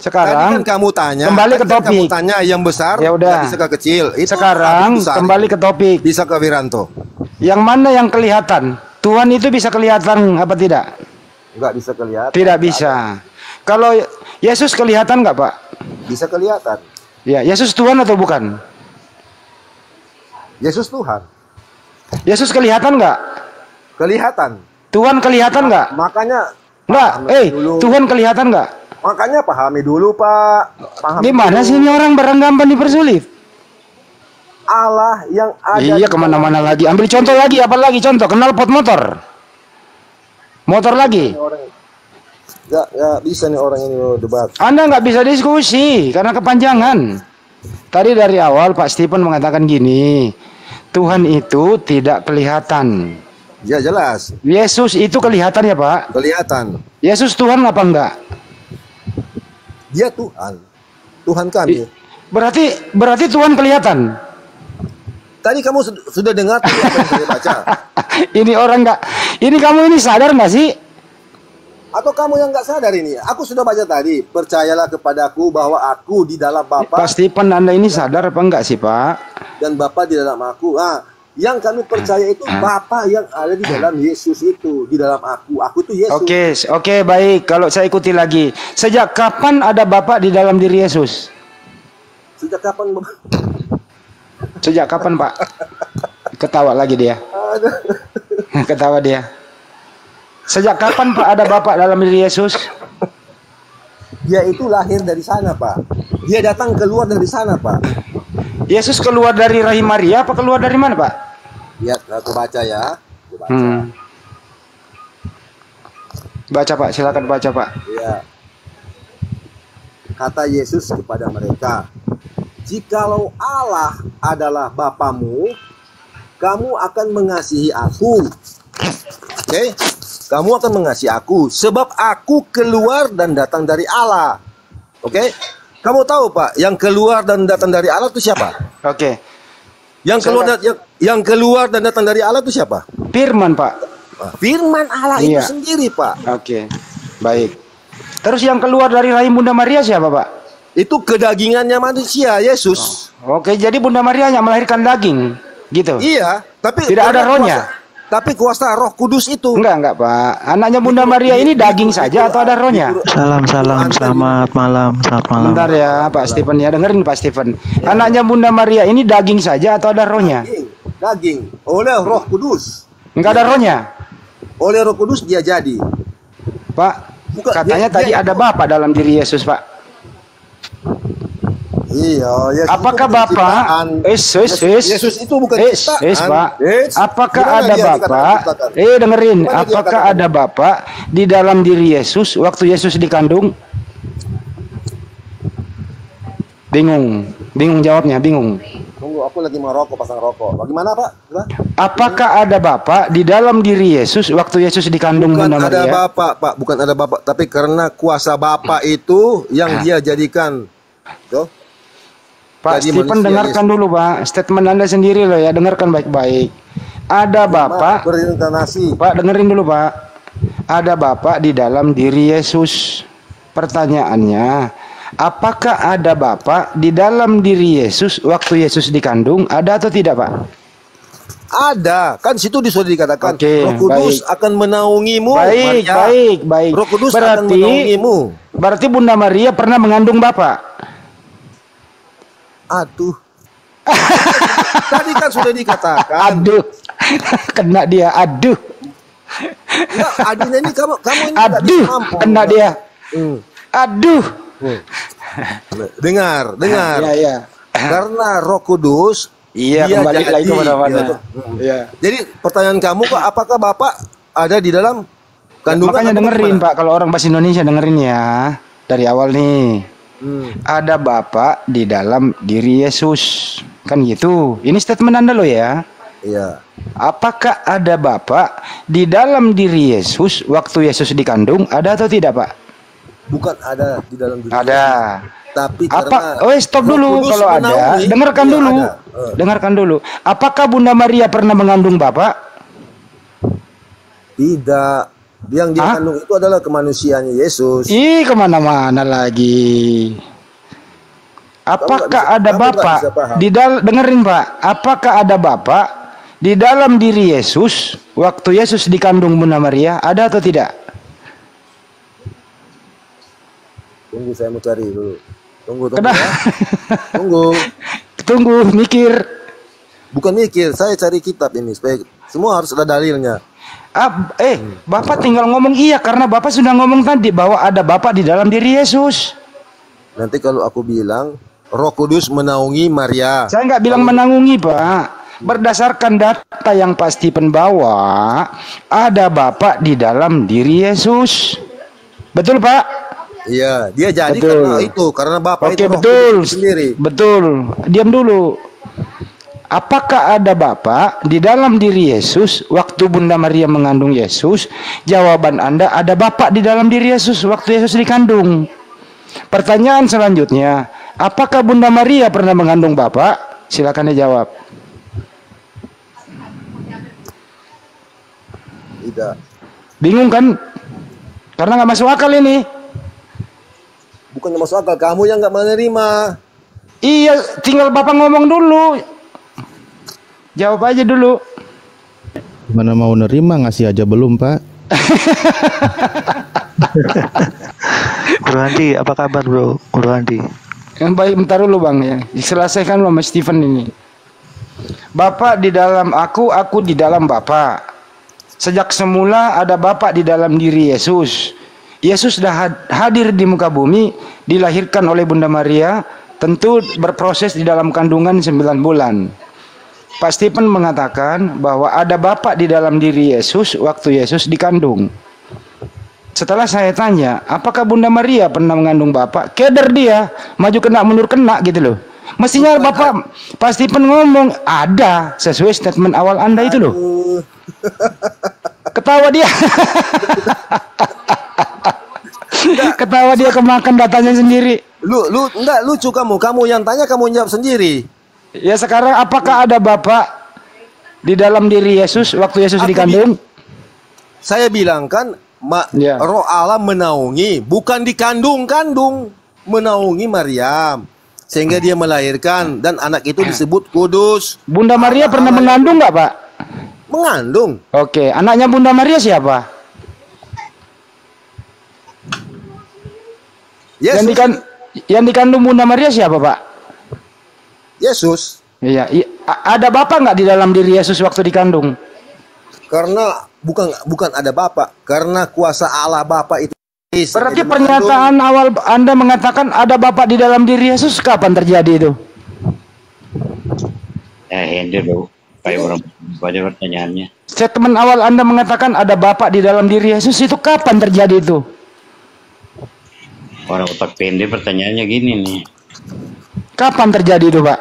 Tadi kan kamu tanya, kembali ke tadi kan topik. kamu tanya yang besar, Ya udah. bisa ke kecil. Itu Sekarang besar. kembali ke topik. Bisa ke Wiranto. Yang mana yang kelihatan? Tuhan itu bisa kelihatan apa tidak? Nggak bisa kelihatan. Tidak bisa. Kalau Yesus kelihatan nggak, Pak? Bisa kelihatan. Ya, Yesus Tuhan atau bukan? Yesus Tuhan. Yesus kelihatan nggak? Kelihatan. Tuhan kelihatan nggak? Makanya Nggak. pahami dulu. Tuhan kelihatan nggak? Makanya pahami dulu, Pak. Pahami Gimana dulu. sih ini orang beranggapan dipersulit? Allah yang ada Iya, di kemana-mana dalam- lagi. Ambil contoh lagi, apa lagi contoh? Kenal pot motor. Motor lagi. Orang nggak bisa nih orang ini debat. Anda nggak bisa diskusi karena kepanjangan. Tadi dari awal Pak Stephen mengatakan gini, Tuhan itu tidak kelihatan. Ya jelas, Yesus itu kelihatan ya Pak? kelihatan. Yesus Tuhan apa enggak? Dia Tuhan, Tuhan kami. Berarti Tuhan kelihatan. Tadi kamu sudah dengar tadi apa yang saya baca? Ini orang nggak, ini kamu ini sadar nggak sih? Atau kamu yang nggak sadar ini? Aku sudah baca tadi. Percayalah kepadaku bahwa aku di dalam Bapa Pak Stephen, Anda ini sadar apa enggak sih Pak? dan Bapa di dalam aku. Yang kami percaya itu Bapa yang ada di dalam Yesus itu, di dalam aku. Aku itu Yesus. Oke, baik. Kalau saya ikuti lagi, sejak kapan ada Bapa di dalam diri Yesus? Sejak kapan? Sejak kapan Pak? Ketawa lagi dia. Ketawa dia. Sejak kapan Pak ada Bapak dalam diri Yesus? Dia itu lahir dari sana, Pak. Dia datang keluar dari sana, Pak. Yesus keluar dari rahim Maria apa keluar dari mana Pak? Lihat, aku baca ya. Aku baca. Baca Pak, silakan baca Pak. Ya. Kata Yesus kepada mereka, jikalau Allah adalah Bapamu, kamu akan mengasihi aku. Oke? Kamu akan mengasihi aku sebab aku keluar dan datang dari Allah. Oke? Kamu tahu Pak, yang keluar dan datang dari Allah itu siapa? Oke. Yang keluar dan datang dari Allah itu siapa? Firman Pak. Firman Allah itu sendiri Pak. Oke. Baik. Terus yang keluar dari rahim Bunda Maria siapa Pak? Itu kedagingannya manusia, Yesus. Oke, jadi Bunda Maria hanya melahirkan daging, gitu. Iya, tapi tidak ada rohnya. Tapi kuasa Roh Kudus itu. Enggak Pak. Anaknya Bunda Maria ini daging saja atau ada rohnya? Salam, selamat malam. Bentar ya Pak Stephen ya, dengerin Pak Stephen. Anaknya Bunda Maria ini daging saja atau ada rohnya? Daging. Oleh Roh Kudus. Enggak ada rohnya? Oleh Roh Kudus dia jadi. Pak, katanya tadi ada Bapak dalam diri Yesus Pak. Iya, Yesus apakah Bapak? Yesus itu bukan ciptaan. Pak. Apakah ada Bapak? Dengerin. Apakah ada Bapak di dalam diri Yesus waktu Yesus dikandung? Bingung jawabnya, bingung. Tunggu, aku lagi merokok, pasang rokok. Bagaimana Pak? Apakah ada Bapak di dalam diri Yesus waktu Yesus dikandung Bunda Maria? Bukan ada Bapak, Pak. Bukan ada Bapak. Tapi karena kuasa Bapak itu yang dia jadikan. Tuh. Pak Stephen dengarkan dulu Pak, statement Anda sendiri loh ya, dengarkan baik-baik. Ada Bapak berinkarnasi. Pak, dengerin dulu Pak. Ada Bapak di dalam diri Yesus. Pertanyaannya, apakah ada Bapak di dalam diri Yesus waktu Yesus dikandung? Ada atau tidak Pak? Ada, kan situ sudah dikatakan Roh Kudus akan menaungimu. Baik. Roh Kudus akan menaungimu. Berarti Bunda Maria pernah mengandung Bapak? Aduh. Tadi kan sudah dikatakan. Aduh. Kena dia, aduh. Enggak, adanya ini kamu ini aduh, kena dia. Aduh. Dengar. Ya. Karena Roh Kudus dia kembali lagi kemana-mana. Ya. Jadi pertanyaan kamu Pak, apakah Bapak ada di dalam kandungan? Makanya dengerin Pak, kalau orang bahasa Indonesia dengerin ya. Dari awal nih. Ada Bapak di dalam diri Yesus. Kan gitu. Ini statement Anda loh ya. Iya. Apakah ada Bapak di dalam diri Yesus waktu Yesus dikandung? Ada atau tidak Pak? Bukan ada di dalam diri. Ada. Tapi Apa? karena Stop Roh dulu. Kudus Kalau ada, menaungi, dengarkan iya, dulu. ada. Dengarkan dulu. Apakah Bunda Maria pernah mengandung Bapak? Tidak. Yang dia kandung itu adalah kemanusiaannya Yesus. Ih, kemana-mana lagi. Apakah ada Bapak dengerin Pak? Apakah ada Bapak di dalam diri Yesus waktu Yesus dikandung Bunda Maria? Ada atau tidak? Tunggu, saya mau cari dulu. Tunggu Kenapa? ya. Tunggu, mikir. Bukan mikir, saya cari kitab ini supaya semua harus ada dalilnya. Bapak tinggal ngomong iya karena Bapak sudah ngomong tadi bahwa ada Bapak di dalam diri Yesus. Nanti kalau aku bilang Roh Kudus menaungi Maria. Saya nggak bilang menanggungi, Pak. Berdasarkan data yang pasti penbawa, ada Bapak di dalam diri Yesus. Betul, Pak? Iya, dia jadi Betul. karena Bapak Oke, itu Roh betul. Kudus sendiri. Betul. Diam dulu. Apakah ada Bapak di dalam diri Yesus waktu Bunda Maria mengandung Yesus? Jawaban Anda, ada Bapak di dalam diri Yesus waktu Yesus dikandung. Pertanyaan selanjutnya, apakah Bunda Maria pernah mengandung Bapak? Silakan dijawab. Tidak. Bingung kan? Karena nggak masuk akal ini. Bukannya masuk akal, kamu yang nggak menerima. Iya, tinggal Bapak ngomong dulu. Jawab aja dulu. Gimana mau nerima, ngasih aja belum, Pak? Bro Andi, apa kabar bro? Bro Andi. Yang baik, bentar dulu Bang ya. Diselesaikan sama Stephen ini. Bapak di dalam aku di dalam Bapak. Sejak semula ada Bapak di dalam diri Yesus. Yesus sudah hadir di muka bumi, dilahirkan oleh Bunda Maria, tentu berproses di dalam kandungan 9 bulan. Pak Stephen mengatakan bahwa ada Bapak di dalam diri Yesus waktu Yesus dikandung. Setelah saya tanya, apakah Bunda Maria pernah mengandung Bapak? Keder dia, maju kena mundur kena gitu loh. Mestinya Bapak Pak Stephen ngomong ada sesuai statement awal Anda itu loh. Ketawa dia. Ketawa dia kemakan datanya sendiri. Enggak lucu kamu yang tanya, kamu jawab sendiri. Ya sekarang apakah ada Bapak di dalam diri Yesus waktu Yesus dikandung? Saya bilang kan Roh Allah menaungi, bukan dikandung-kandung, menaungi Maryam sehingga dia melahirkan dan anak itu disebut kudus. Bunda Maria pernah mengandung nggak, Pak? Mengandung. Oke, anaknya Bunda Maria siapa? Yesus. Yang dikandung Bunda Maria siapa, Pak? Yesus. Iya. Ada Bapak nggak di dalam diri Yesus waktu dikandung? Karena bukan ada Bapak, karena kuasa Allah Bapak itu. Berarti pernyataan awal Anda mengatakan ada Bapak di dalam diri Yesus kapan terjadi itu? Ini dulu, kayak baca pertanyaannya. Statement awal Anda mengatakan ada Bapak di dalam diri Yesus itu kapan terjadi itu? Orang otak pendek pertanyaannya gini nih. Kapan terjadi itu, Pak?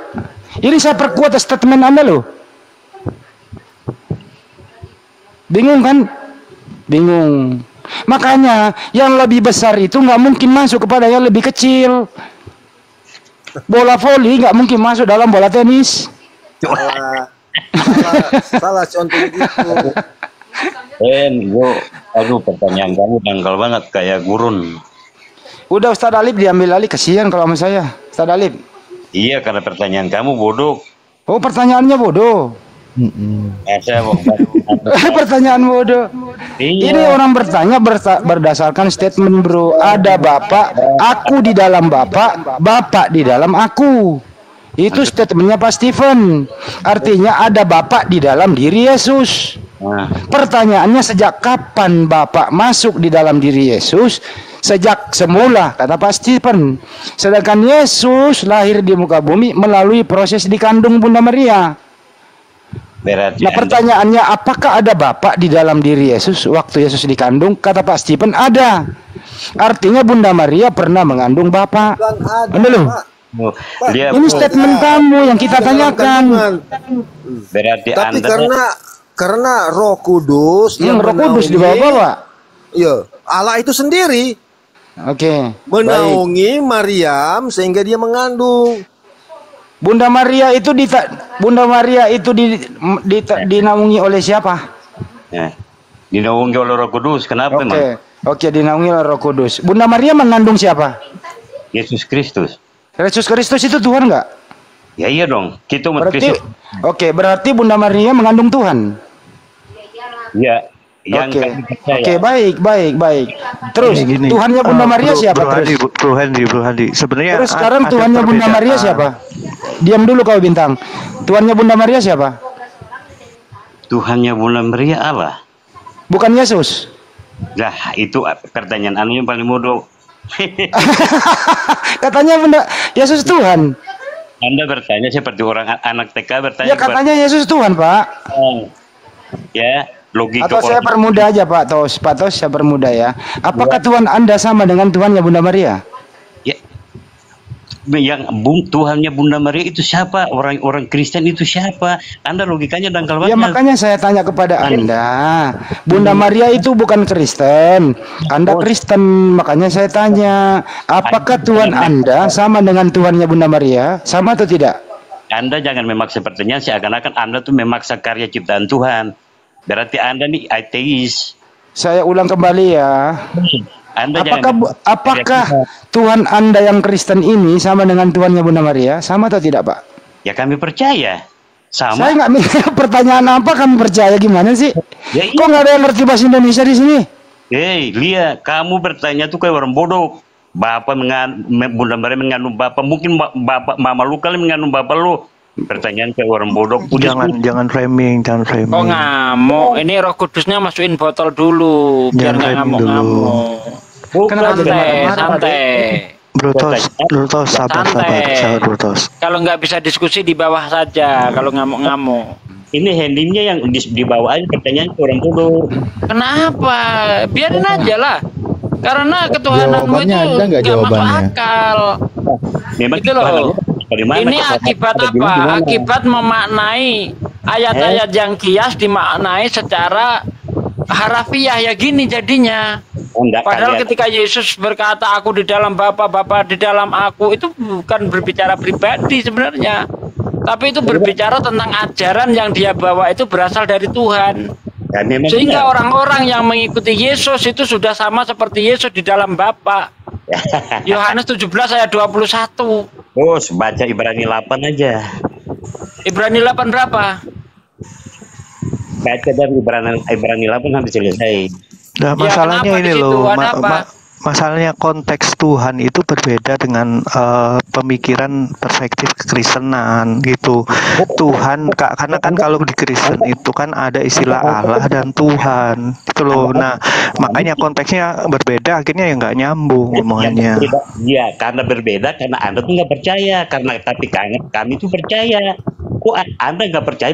Ini saya perkuat statement Anda loh. Bingung kan? Bingung. Makanya yang lebih besar itu nggak mungkin masuk kepada yang lebih kecil. Bola voli nggak mungkin masuk dalam bola tenis. Salah contoh gitu. Aduh pertanyaan kamu dangkal banget kayak gurun. Udah Ustadz Alif diambil alih, kasihan kalau sama saya. Ustadz Alif. Iya, karena pertanyaan kamu bodoh. Oh, pertanyaannya bodoh. Pertanyaan bodoh. Iya. Ini orang bertanya berdasarkan statement bro. Ada Bapak, aku di dalam Bapak, Bapak di dalam aku. Itu statementnya Pak Stephen. Artinya ada Bapak di dalam diri Yesus. Pertanyaannya sejak kapan Bapak masuk di dalam diri Yesus? Sejak semula, kata Pak Stephen. Sedangkan Yesus lahir di muka bumi melalui proses dikandung Bunda Maria. Berarti pertanyaannya apakah ada Bapak di dalam diri Yesus waktu Yesus dikandung? Kata Pak Stephen ada. Artinya Bunda Maria pernah mengandung Bapak. Loh. Ini statement kamu yang kita tanyakan. Berarti tapi karena Roh Kudus Roh Kudus di bawah Bapak. Iya, Allah itu sendiri. Oke. Menaungi Maryam sehingga dia mengandung. Bunda Maria itu dinaungi oleh siapa? Ya. Dinaungi oleh Roh Kudus. Kenapa emang? Oke, dinaungi oleh Roh Kudus. Bunda Maria mengandung siapa? Yesus Kristus. Yesus Kristus itu Tuhan nggak? Ya iya dong. Kita umat Berarti, Kristus. berarti Bunda Maria mengandung Tuhan. Ya. Oke, baik. Terus Gini, Tuhannya Bunda Maria siapa? Bro Handi. Sebenarnya Terus sekarang Tuhannya Bunda Maria siapa? Diam dulu kau Bintang. Tuhannya Bunda Maria siapa? Tuhannya Bunda Maria Allah. Bukan Yesus. Lah, itu pertanyaan anu yang paling bodoh. Katanya Bunda Yesus Tuhan. Anda bertanya seperti orang anak TK bertanya. Ya katanya Yesus Tuhan, Pak. Ya, logika. Atau saya permudah aja, Pak Tos. Pak Tos, saya permudah ya. Apakah Tuhan Anda sama dengan Tuhannya Bunda Maria? Ya. Yang Tuhannya Bunda Maria itu siapa? Orang Kristen itu siapa? Anda logikanya dangkal banget. Ya makanya saya tanya kepada Anda. Bunda Maria itu bukan Kristen. Anda Kristen, makanya saya tanya, apakah Tuhan Anda sama dengan Tuhannya Bunda Maria? Sama atau tidak? Anda jangan memaksa pertanyaan seakan-akan Anda tuh memaksa karya ciptaan Tuhan. Berarti Anda nih ateis. Saya ulang kembali ya. Apakah Tuhan Anda yang Kristen ini sama dengan Tuhannya Bunda Maria? Sama atau tidak, Pak? Ya kami percaya. Sama. Saya nggak mikir pertanyaan apa kami percaya gimana sih? Ya, iya. Kok nggak ada yang ngerti bahasa Indonesia di sini? Lia, kamu bertanya tuh kayak orang bodoh. Bunda Maria mengandung bapak, mungkin bapak mama lu kali mengandung bapak lu. Pertanyaan kayak orang bodoh. Jangan framing. Oh ngamuk, ini Roh Kudusnya masukin botol dulu biar nggak ngamuk-ngamuk. Santai. Bro Tos, sabar Bro Tos. Kalau nggak bisa diskusi di bawah saja kalau ngamuk-ngamuk. Ini handingnya yang di bawah aja, pertanyaan orang bodoh. Kenapa? Biarin aja lah. Karena ketuhananmu itu nggak masuk akal. Gitu loh. Ini akibat apa? Akibat memaknai ayat-ayat yang kias dimaknai secara harafiah ya gini jadinya. Padahal ketika Yesus berkata aku di dalam Bapa, Bapa di dalam aku, itu bukan berbicara pribadi sebenarnya. Tapi itu berbicara tentang ajaran yang dia bawa itu berasal dari Tuhan. Sehingga orang-orang yang mengikuti Yesus itu sudah sama seperti Yesus di dalam Bapa. Yohanes 17 ayat 21. Oh, baca Ibrani 8 aja. Ibrani 8 berapa? Baca dari Ibrani 8 sampai selesai. Nah, masalahnya ini loh, masalahnya konteks Tuhan itu berbeda dengan pemikiran perspektif kekristenan gitu. Tuhan, karena kan kalau di Kristen itu kan ada istilah Allah dan Tuhan gitu loh. Nah, makanya konteksnya berbeda, akhirnya ya nggak nyambung omongannya. Iya, karena berbeda, karena Anda tuh nggak percaya, tapi kami tuh percaya. Kok Anda nggak percaya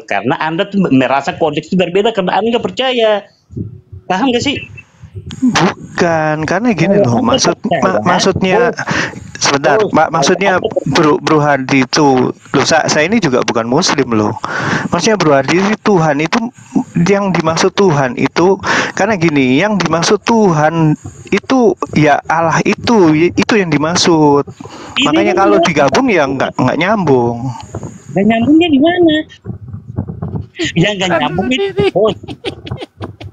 karena Anda tuh merasa konteks itu berbeda karena Anda nggak percaya. Paham gak sih? Bukan, karena gini loh, maksudnya sebentar, maksudnya Bro Hadi itu, loh, saya ini juga bukan Muslim loh. Maksudnya Bro Hadi Tuhan itu yang dimaksud Tuhan itu, karena gini, yang dimaksud Tuhan itu ya Allah itu yang dimaksud. Makanya kalau digabung ya nggak nyambung. Nggak nyambungnya di mana? Ya nggak nyambung itu.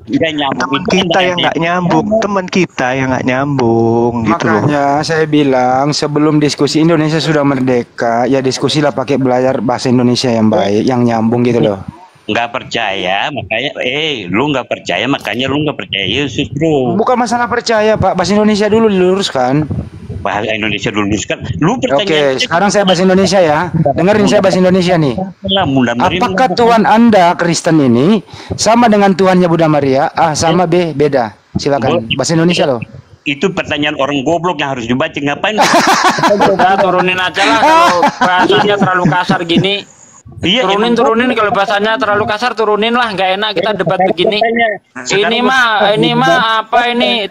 Teman kita yang nggak nyambung, gitu loh. Makanya saya bilang sebelum diskusi Indonesia sudah merdeka, ya diskusilah pakai belajar bahasa Indonesia yang baik, yang nyambung gitu loh. Nggak percaya, makanya lu nggak percaya, makanya lu nggak percaya Yesus, bro. Bukan masalah percaya, Pak. Bahasa Indonesia dulu diluruskan. Bahasa Indonesia dulu kan. Lu Oke, sekarang saya bahasa Indonesia ya. Dengerin saya bahasa Indonesia nih. Apakah Tuhan Anda Kristen ini sama dengan Tuhannya Bunda Maria? A sama, B beda. Silakan. Bahasa Indonesia loh. Itu pertanyaan orang goblok yang harus dibaca. Ngapain? Udah turunin aja lah kalau bahasanya terlalu kasar gini. Iya, turunin kalau bahasanya terlalu kasar, turunin lah, nggak enak kita debat begini. Ini mah apa ini?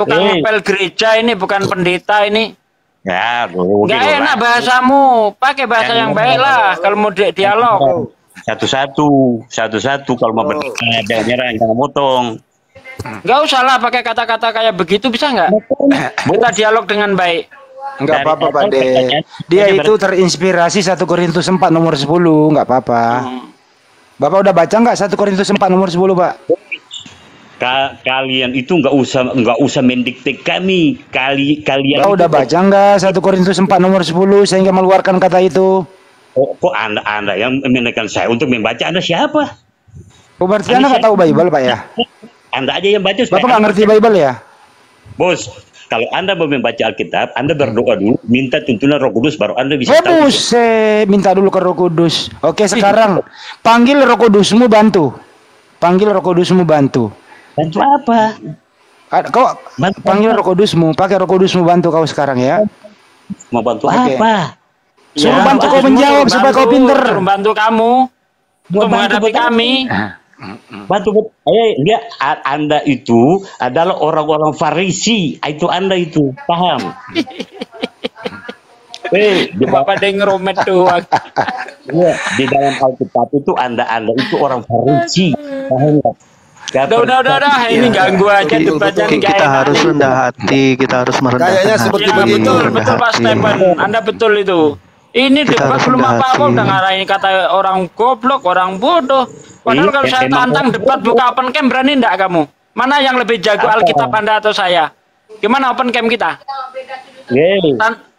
Tukang ngepel gereja ini, bukan pendeta ini. Ya, nggak enak bahasamu. Pakai bahasa yang baik lah kalau mau dialog. Satu-satu kalau mau berdeka, jangan nyerang, jangan motong. Nggak usah lah pakai kata-kata kayak begitu, bisa nggak? Kita dialog dengan baik. Enggak apa-apa Pak De. Dia itu terinspirasi 1 Korintus 4 nomor 10, enggak apa-apa. Bapak udah baca nggak 1 Korintus 4 nomor 10, Pak? Kalian itu nggak usah mendikte kami. Kalian Bapak udah baca nggak 1 Korintus 4 nomor 10 sehingga mengeluarkan kata itu? Kok Anda yang menekan saya untuk membaca? Anda siapa? Oh, berarti Anda nggak tahu Bible, Pak ya? Anda aja yang baca. Bapak nggak ngerti Bible ya? Bos, kalau Anda mau membaca Alkitab, Anda berdoa dulu, minta tuntunan Roh Kudus, baru Anda bisa tahu. Minta dulu ke Roh Kudus. Oke, sekarang panggil Roh Kudusmu bantu. Panggil Roh Kudusmu bantu. Bantu apa? Kau panggil Roh Kudusmu, pakai Roh Kudusmu bantu kau sekarang ya. Mau bantu apa? Suruh bantu kau menjawab supaya kau pinter. Suruh bantu kamu untuk menghadapi kami. Bantu, dia Anda itu adalah orang-orang Farisi, itu Anda itu paham? Bapak ada ngeromet doang. Di dalam Alkitab itu Anda itu orang Farisi, paham nggak? Udah, ini ganggu aja debatnya. Kita harus rendah hati, kita harus merendahkan Kayaknya seperti begitu. Betul Pak Stephen, Anda betul itu. Ini debat belum apa-apa udah ngarahin kata orang goblok, orang bodoh. Padahal kalau saya tantang debat buka open cam, berani enggak kamu? Mana yang lebih jago Alkitab, Anda atau saya? Gimana open cam kita?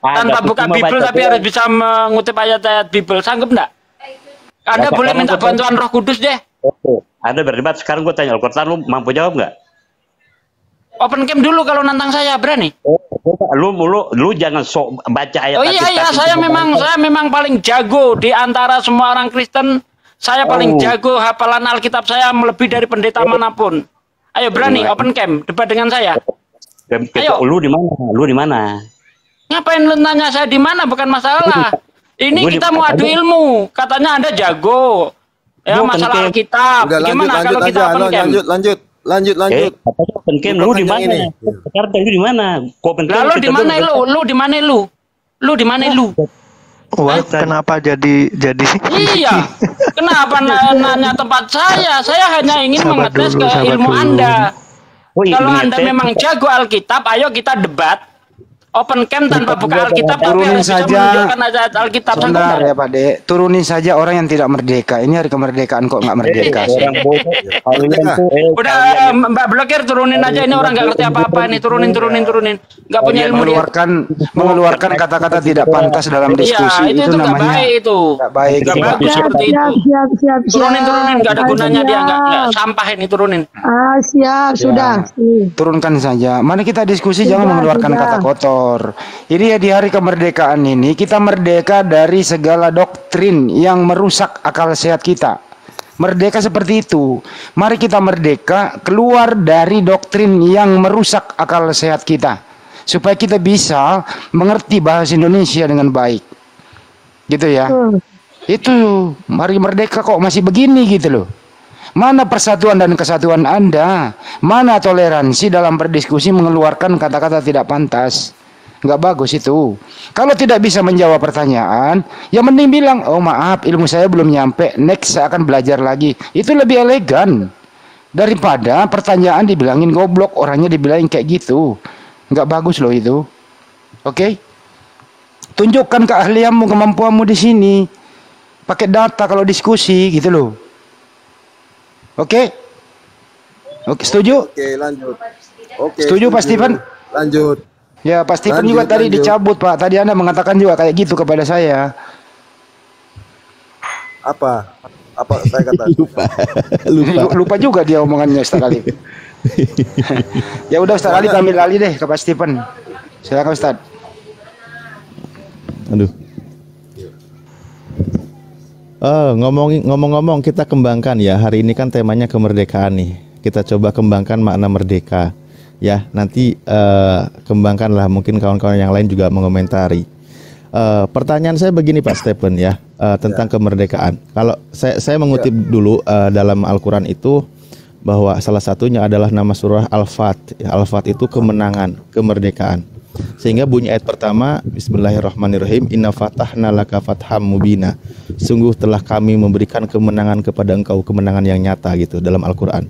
Tanpa buka Bible tapi harus bisa mengutip ayat-ayat Bible, sanggup enggak? Anda boleh minta bantuan Roh Kudus deh. Anda berdebat, sekarang gue tanya, Al-Quran lu mampu jawab nggak? Open cam dulu kalau nantang saya, berani? Lu jangan sok baca ayat. Oh iya, saya memang paling jago di antara semua orang Kristen. Saya paling jago, hafalan Alkitab saya melebihi dari pendeta manapun. Ayo berani open cam debat dengan saya. Ayo. Lu di mana? Ngapain lu nanya saya di mana? Bukan masalah. Ini kita mau adu ilmu. Katanya Anda jago. Ya masalah Alkitab. Gimana kalau kita open cam? Lanjut. Open cam lu di mana? Jakarta lu di mana? Lalu di mana lu? Lu di mana lu? Wah, kenapa jadi sih? Iya. Kenapa nanya tempat saya? Saya hanya ingin mengetes ke ilmu Anda. Kalau Anda memang jago Alkitab, ayo kita debat. Open cam tanpa buka Alkitab, tapi harus bisa menunjukkan ayat Alkitab. Sebentar ya Pak De, turunin saja orang yang tidak merdeka. Ini hari kemerdekaan kok nggak merdeka sih. Udah Mbak blokir, turunin aja, ini orang nggak ngerti apa-apa nih, turunin. Nggak punya ilmu. Mengeluarkan kata-kata tidak pantas dalam diskusi. Itu namanya baik itu. Nggak baik. Nggak bagus seperti itu. Turunin, nggak ada gunanya dia, nggak sampah ini, turunin. Siap, sudah. Turunkan saja. Mari kita diskusi, jangan mengeluarkan kata kotor. Ini ya, di hari kemerdekaan ini kita merdeka dari segala doktrin yang merusak akal sehat kita. Merdeka seperti itu. Mari kita merdeka keluar dari doktrin yang merusak akal sehat kita, supaya kita bisa mengerti bahasa Indonesia dengan baik. Gitu ya. Itu mari merdeka kok masih begini gitu loh. Mana persatuan dan kesatuan Anda? Mana toleransi dalam berdiskusi mengeluarkan kata-kata tidak pantas? Nggak bagus itu. Kalau tidak bisa menjawab pertanyaan, ya mending bilang, oh maaf ilmu saya belum nyampe, next saya akan belajar lagi. Itu lebih elegan daripada pertanyaan dibilangin goblok, orangnya dibilangin kayak gitu. Nggak bagus loh itu. Oke? Tunjukkan keahlianmu, kemampuanmu di sini. Pakai data kalau diskusi gitu loh. Oke? Oke, setuju? Oke, lanjut. Setuju Pak Stephen? Lanjut. Ya, Pak Stephen juga tadi dicabut, Pak. Tadi Anda mengatakan juga kayak gitu kepada saya. Apa saya kata? Lupa juga dia omongannya Ustaz Ali. Ya udah Ustaz Ali ambil alih deh ke Pak Stephen. Silakan Ustaz. Aduh. Ngomong-ngomong kita kembangkan ya. Hari ini kan temanya kemerdekaan nih. Kita coba kembangkan makna merdeka. Ya, nanti kembangkanlah, mungkin kawan-kawan yang lain juga mengomentari. Pertanyaan saya begini Pak Stephen ya, tentang kemerdekaan. Kalau saya mengutip dulu dalam Al-Quran itu bahwa salah satunya adalah nama surah Al-Fat. Al-Fat itu kemenangan, kemerdekaan. Sehingga bunyi ayat pertama, Bismillahirrahmanirrahim, Inna fatahna laka fatham mubina. Sungguh telah kami memberikan kemenangan kepada engkau, kemenangan yang nyata gitu dalam Al-Quran.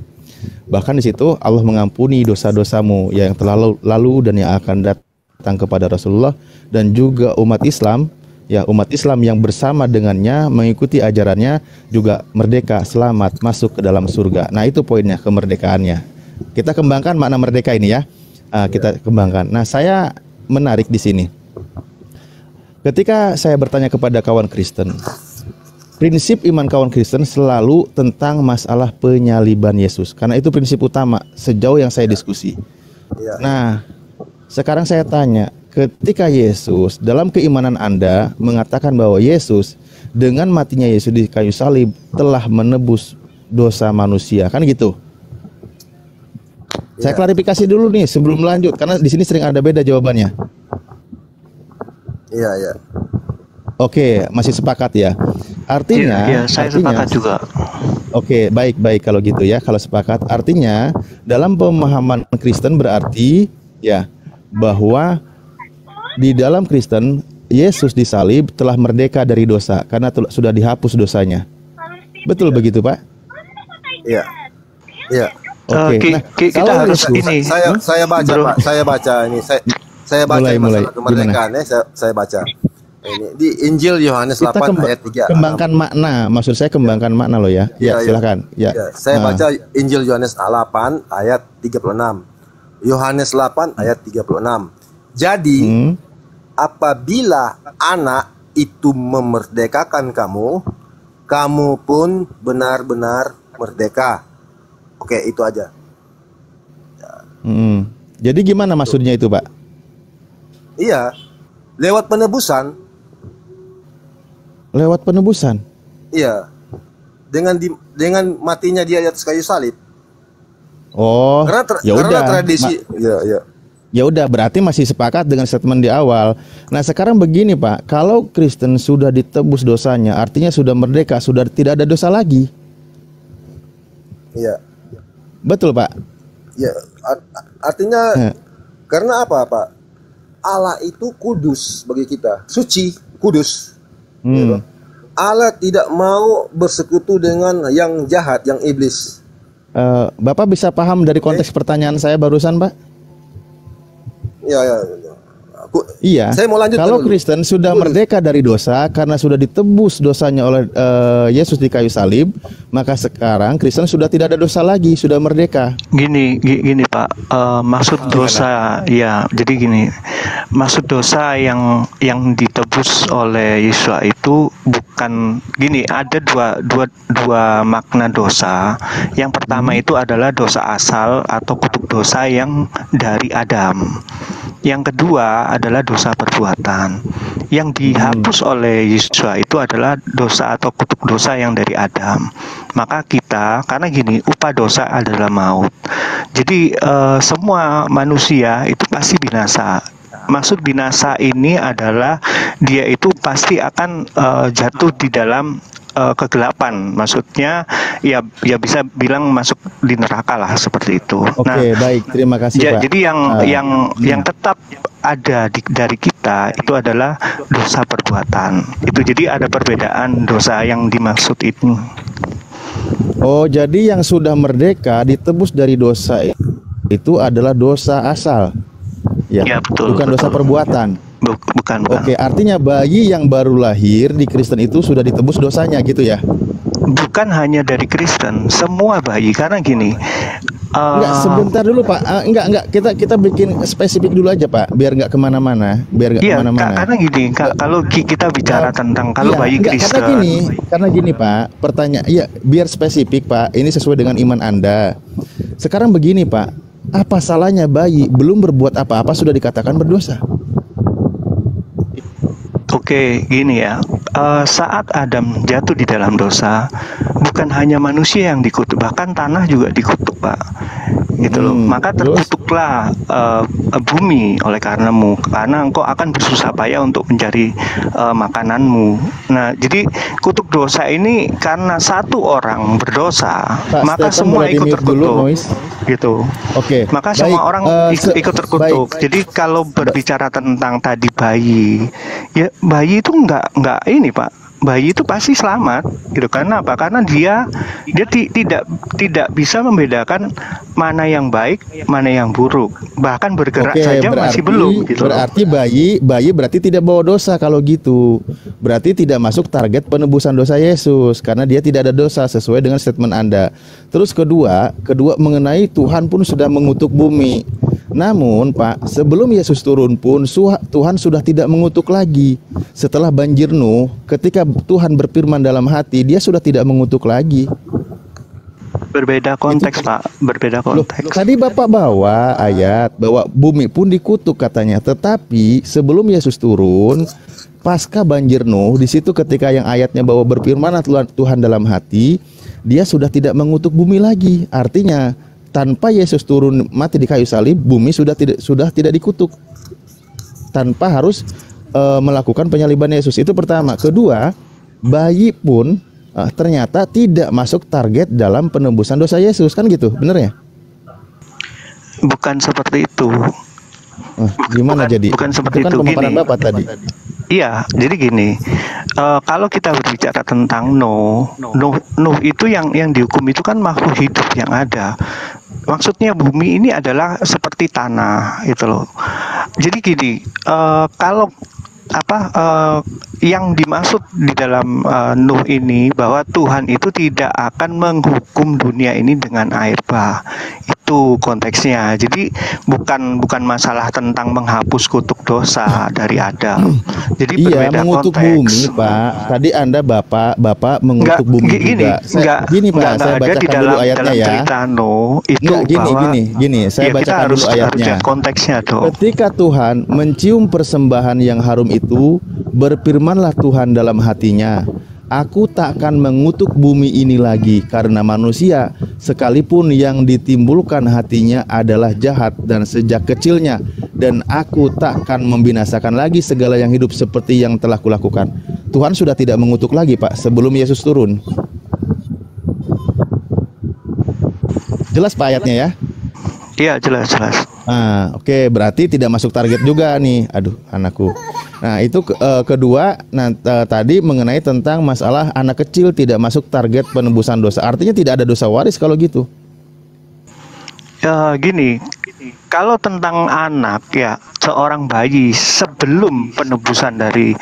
Bahkan di situ Allah mengampuni dosa-dosamu yang telah lalu dan yang akan datang kepada Rasulullah dan juga umat Islam. Ya, umat Islam yang bersama dengannya mengikuti ajarannya juga merdeka, selamat, masuk ke dalam surga. Nah, itu poinnya, kemerdekaannya. Kita kembangkan makna merdeka ini ya. Kita kembangkan. Nah, saya menarik di sini. Ketika saya bertanya kepada kawan Kristen, prinsip iman kawan Kristen selalu tentang masalah penyaliban Yesus. Karena itu prinsip utama sejauh yang saya diskusi. Nah, sekarang saya tanya, ketika Yesus dalam keimanan Anda mengatakan bahwa Yesus dengan matinya Yesus di kayu salib telah menebus dosa manusia, kan gitu? Saya klarifikasi dulu nih sebelum lanjut karena di sini sering ada beda jawabannya. Iya. Oke, masih sepakat ya. Artinya, Iya, saya sepakat juga. Oke, baik kalau gitu ya. Kalau sepakat, artinya dalam pemahaman Kristen berarti ya bahwa di dalam Kristen, Yesus disalib telah merdeka dari dosa karena sudah dihapus dosanya. Betul begitu, Pak? Iya. Oke. Nah, kita harus ini. Saya baca, Pak. Saya baca ini. Saya baca masalah kemerdekaannya. Saya baca. Ini di Injil Yohanes 8 ayat 3. Kembangkan makna. Maksud saya kembangkan makna loh ya. Ya, silakan. Ya. Saya baca Injil Yohanes 8 ayat 36. Yohanes 8 ayat 36. Jadi apabila anak itu memerdekakan kamu, kamu pun benar-benar merdeka. Oke, itu aja. Jadi gimana maksudnya itu, Pak? Iya, lewat penebusan. Lewat penebusan? Iya, dengan matinya dia di atas kayu salib. Oh, karena tradisi. Iya. Ya udah, berarti masih sepakat dengan statement di awal. Nah, sekarang begini, Pak. Kalau Kristen sudah ditebus dosanya, artinya sudah merdeka, sudah tidak ada dosa lagi. Iya. Betul, Pak? Ya, artinya karena apa, Pak? Allah itu kudus bagi kita, suci, kudus. Gitu. Allah tidak mau bersekutu dengan yang jahat, yang iblis. Bapak bisa paham dari konteks pertanyaan saya barusan, Pak? Iya. Saya mau lanjut. Kalau Kristen sudah merdeka dari dosa karena sudah ditebus dosanya oleh Yesus di kayu salib, maka sekarang Kristen sudah tidak ada dosa lagi, sudah merdeka. Gini Pak, maksud dosa ya, jadi gini, maksud dosa yang ditebus oleh Yesus itu bukan gini, ada dua makna dosa. Yang pertama itu adalah dosa asal atau kutuk dosa yang dari Adam. Yang kedua adalah dosa perbuatan. Yang dihapus oleh Yesus itu adalah dosa atau kutuk dosa yang dari Adam. Maka kita, karena gini, upah dosa adalah maut. Jadi semua manusia itu pasti binasa. Maksud binasa ini adalah dia itu pasti akan jatuh di dalam kegelapan, maksudnya ya bisa bilang masuk di neraka lah, seperti itu. Oke, baik, terima kasih, Pak. Jadi yang tetap ada dari kita itu adalah dosa perbuatan. Itu jadi ada perbedaan dosa yang dimaksud itu. Oh, jadi yang sudah merdeka ditebus dari dosa itu adalah dosa asal. Ya, betul. Bukan dosa perbuatan. Bukan. Oke, artinya bayi yang baru lahir di Kristen itu sudah ditebus dosanya gitu ya? Bukan hanya dari Kristen, semua bayi. Karena gini, enggak, sebentar dulu, Pak. Enggak, kita bikin spesifik dulu aja, Pak, biar enggak kemana-mana, karena gini, kalau kita bicara tentang kalau bayi Kristen. Karena gini, Pak, pertanyaan, iya, biar spesifik, Pak. Ini sesuai dengan iman Anda. Sekarang begini, Pak, apa salahnya bayi belum berbuat apa-apa sudah dikatakan berdosa? Oke, gini ya, saat Adam jatuh di dalam dosa, bukan hanya manusia yang dikutuk, bahkan tanah juga dikutuk, Pak. Gitu loh. Maka terkutuklah bumi oleh karenamu, karena engkau akan bersusah payah untuk mencari makananmu. Nah, jadi kutuk dosa ini karena satu orang berdosa, Pak, maka semua ikut terkutuk. Gitu. Oke. Maka semua orang ikut terkutuk. Jadi kalau berbicara tentang tadi bayi, ya bayi itu enggak ini, Pak. bayi itu pasti selamat gitu. Karena apa? Karena dia tidak bisa membedakan mana yang baik, mana yang buruk. Bahkan bergerak saja masih belum gitu. Berarti bayi berarti tidak bawa dosa kalau gitu. Berarti tidak masuk target penebusan dosa Yesus karena dia tidak ada dosa sesuai dengan statement Anda. Terus kedua mengenai Tuhan pun sudah mengutuk bumi. Namun Pak, sebelum Yesus turun pun Tuhan sudah tidak mengutuk lagi. Setelah banjir Nuh, ketika Tuhan berfirman dalam hati, dia sudah tidak mengutuk lagi. Berbeda konteks Pak, berbeda konteks. Loh, tadi Bapak bawa ayat bahwa bumi pun dikutuk katanya. Tetapi sebelum Yesus turun, pasca banjir Nuh, di situ ketika yang ayatnya bahwa berfirman Tuhan dalam hati, dia sudah tidak mengutuk bumi lagi. Artinya tanpa Yesus turun mati di kayu salib, bumi sudah tidak dikutuk. Tanpa harus melakukan penyaliban Yesus. Itu pertama. Kedua, bayi pun ternyata tidak masuk target dalam penebusan dosa Yesus, kan gitu, bener ya? Bukan seperti itu. Gimana jadi? Bukan seperti itu. Kan pemaparan Bapak tadi. Iya, jadi gini, kalau kita berbicara tentang Nuh itu yang dihukum itu kan makhluk hidup yang ada. Maksudnya bumi ini adalah seperti tanah, itu loh. Jadi gini, kalau yang dimaksud di dalam Nuh ini bahwa Tuhan itu tidak akan menghukum dunia ini dengan air bah. Itu konteksnya. Jadi bukan masalah tentang menghapus kutuk dosa dari Adam. Jadi berbeda mengutuk konteks. Bumi, Pak. Tadi Anda Bapak mengutuk bumi juga. Gini Pak, saya bacakan dulu ayatnya ya. Cerita Nuh itu gini, saya bacakan dulu ayatnya. Konteksnya tuh. Ketika Tuhan mencium persembahan yang harum itu, berfirmanlah Tuhan dalam hatinya, aku tak akan mengutuk bumi ini lagi karena manusia sekalipun yang ditimbulkan hatinya adalah jahat dan sejak kecilnya, dan aku tak akan membinasakan lagi segala yang hidup seperti yang telah kulakukan. Tuhan sudah tidak mengutuk lagi Pak sebelum Yesus turun. Jelas Pak ayatnya ya? Iya jelas. Oke, berarti tidak masuk target juga nih. Aduh, anakku. Nah, itu kedua. Nah, tadi mengenai tentang masalah anak kecil tidak masuk target penebusan dosa. Artinya tidak ada dosa waris kalau gitu. Ya, gini. Kalau tentang anak ya, seorang bayi sebelum penebusan dari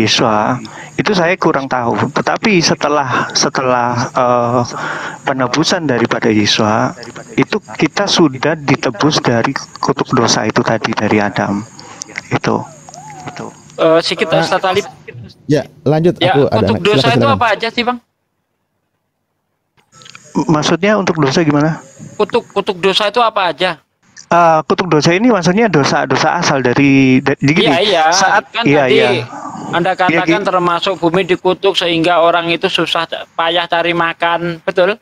Yesua itu saya kurang tahu. Tetapi setelah penebusan daripada Yesua itu kita sudah ditebus dari kutuk dosa itu tadi dari Adam. Itu. Sekitar Talib. Ya, lanjut. Ya, aku ada kutuk dosa itu apa aja sih, Bang? Maksudnya untuk dosa gimana? Kutuk dosa itu apa aja? Kutuk dosa ini maksudnya dosa asal dari iya. Saat kan tadi Anda katakan termasuk bumi dikutuk sehingga orang itu susah payah cari makan, betul?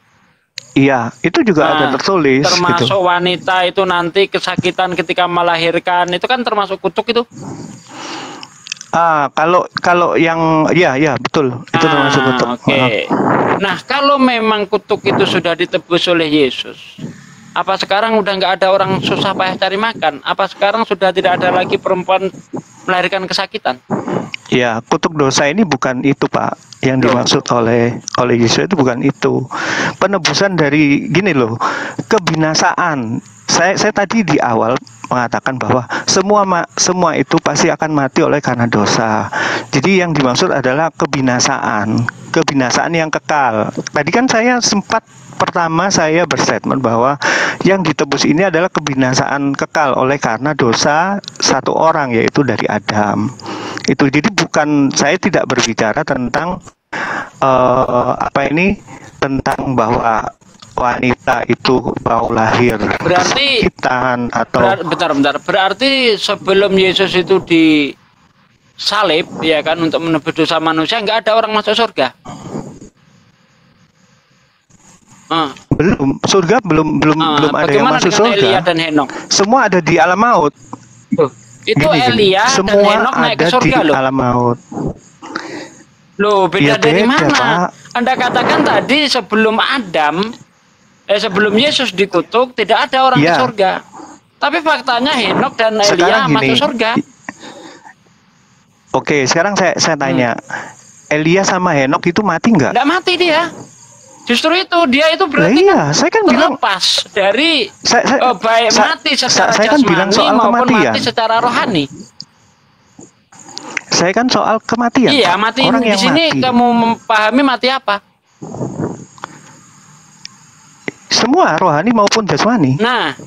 Iya, itu juga ada tertulis. Termasuk gitu. Wanita itu nanti kesakitan ketika melahirkan, itu kan termasuk kutuk itu. Kalau yang ya betul, itu termasuk kutuk. Oke. Nah, kalau memang kutuk itu sudah ditebus oleh Yesus, apa sekarang udah nggak ada orang susah payah cari makan? Apa sekarang sudah tidak ada lagi perempuan melahirkan kesakitan? Ya, kutuk dosa ini bukan itu Pak. Yang dimaksud oleh Yesus itu bukan itu. Penebusan dari gini loh, kebinasaan. Saya tadi di awal mengatakan bahwa semua itu pasti akan mati oleh karena dosa. Jadi yang dimaksud adalah kebinasaan yang kekal. Tadi kan pertama saya berstatement bahwa yang ditebus ini adalah kebinasaan kekal oleh karena dosa satu orang, yaitu dari Adam. Itu jadi saya tidak berbicara tentang tentang bahwa wanita itu mau lahir berarti kesakitan atau bentar. Berarti sebelum Yesus itu disalib ya kan untuk menebus dosa manusia, nggak ada orang masuk surga. Belum ada yang masuk surga. Elia dan Henok? Semua ada di alam maut. Itu Elia dan Henok naik ke surga loh. Alam maut. Loh, beda dari mana? Pak. Anda katakan tadi sebelum sebelum Yesus dikutuk tidak ada orang ke surga. Tapi faktanya Henok dan Elia masuk surga. Oke, sekarang saya tanya. Elia sama Henok itu mati nggak? Nggak mati dia. Justru itu dia itu berarti iya, saya kan bilang terlepas dari baik mati secara saya kan bilang soal maupun kematian. mati secara rohani. Saya kan soal kematian. Iya, mati orang di yang sini mati. kamu memahami mati apa? Semua rohani maupun jasmani. Nah,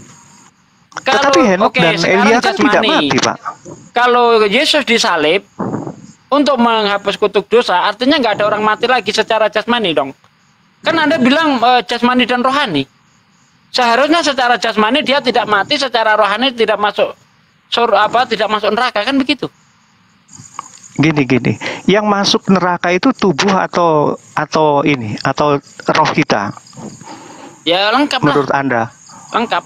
tetapi Henok dan Elia kan tidak mati, Pak. Kalau Yesus disalib untuk menghapus kutuk dosa, artinya nggak ada orang mati lagi secara jasmani dong. Kan Anda bilang jasmani dan rohani. Seharusnya secara jasmani dia tidak mati, secara rohani tidak masuk tidak masuk neraka, kan begitu? Gini, yang masuk neraka itu tubuh atau roh kita? Ya lengkap menurut lah. Anda? Lengkap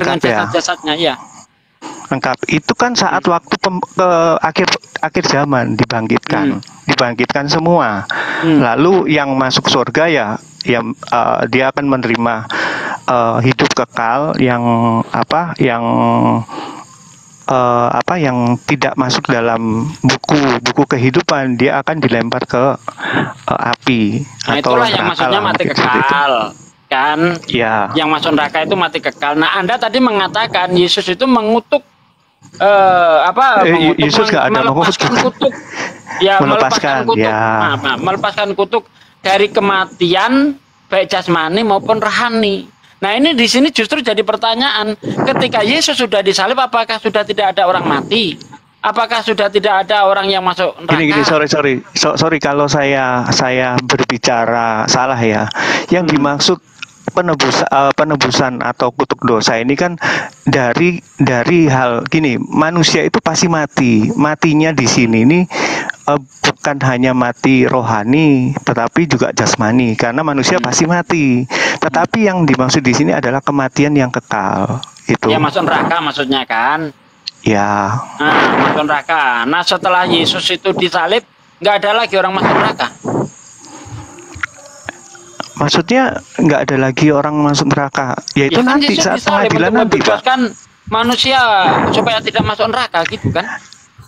dengan jasad-jasadnya, ya. Lengkap. Itu kan saat waktu akhir zaman dibangkitkan semua. Lalu yang masuk surga dia akan menerima hidup kekal yang tidak masuk dalam buku kehidupan, dia akan dilempar ke api. Nah, atau itulah yang maksudnya mati kekal. Kan ya. Yang masuk neraka itu mati kekal. Nah, Anda tadi mengatakan Yesus itu mengutuk Yesus nggak ada melepaskan kutuk. Ya, melepaskan kutuk. Ya. Melepaskan kutuk dari kematian baik jasmani maupun rohani. Nah, ini di sini justru jadi pertanyaan, ketika Yesus sudah disalib, apakah sudah tidak ada orang mati? Apakah sudah tidak ada orang yang masuk neraka? Sorry kalau saya berbicara salah ya. Yang dimaksud penebusan atau kutuk dosa ini kan dari hal gini, manusia itu pasti mati. Matinya di sini ini bukan hanya mati rohani, tetapi juga jasmani, karena manusia pasti mati. Tetapi yang dimaksud di sini adalah kematian yang kekal. Itu. Ya, masuk neraka maksudnya kan? Ya. Nah, masuk neraka. Nah, setelah Yesus itu disalib, nggak ada lagi orang masuk neraka. Maksudnya nggak ada lagi orang masuk neraka, yaitu ya, nanti saat pengadilan nanti, Pak. Manusia supaya tidak masuk neraka, gitu kan?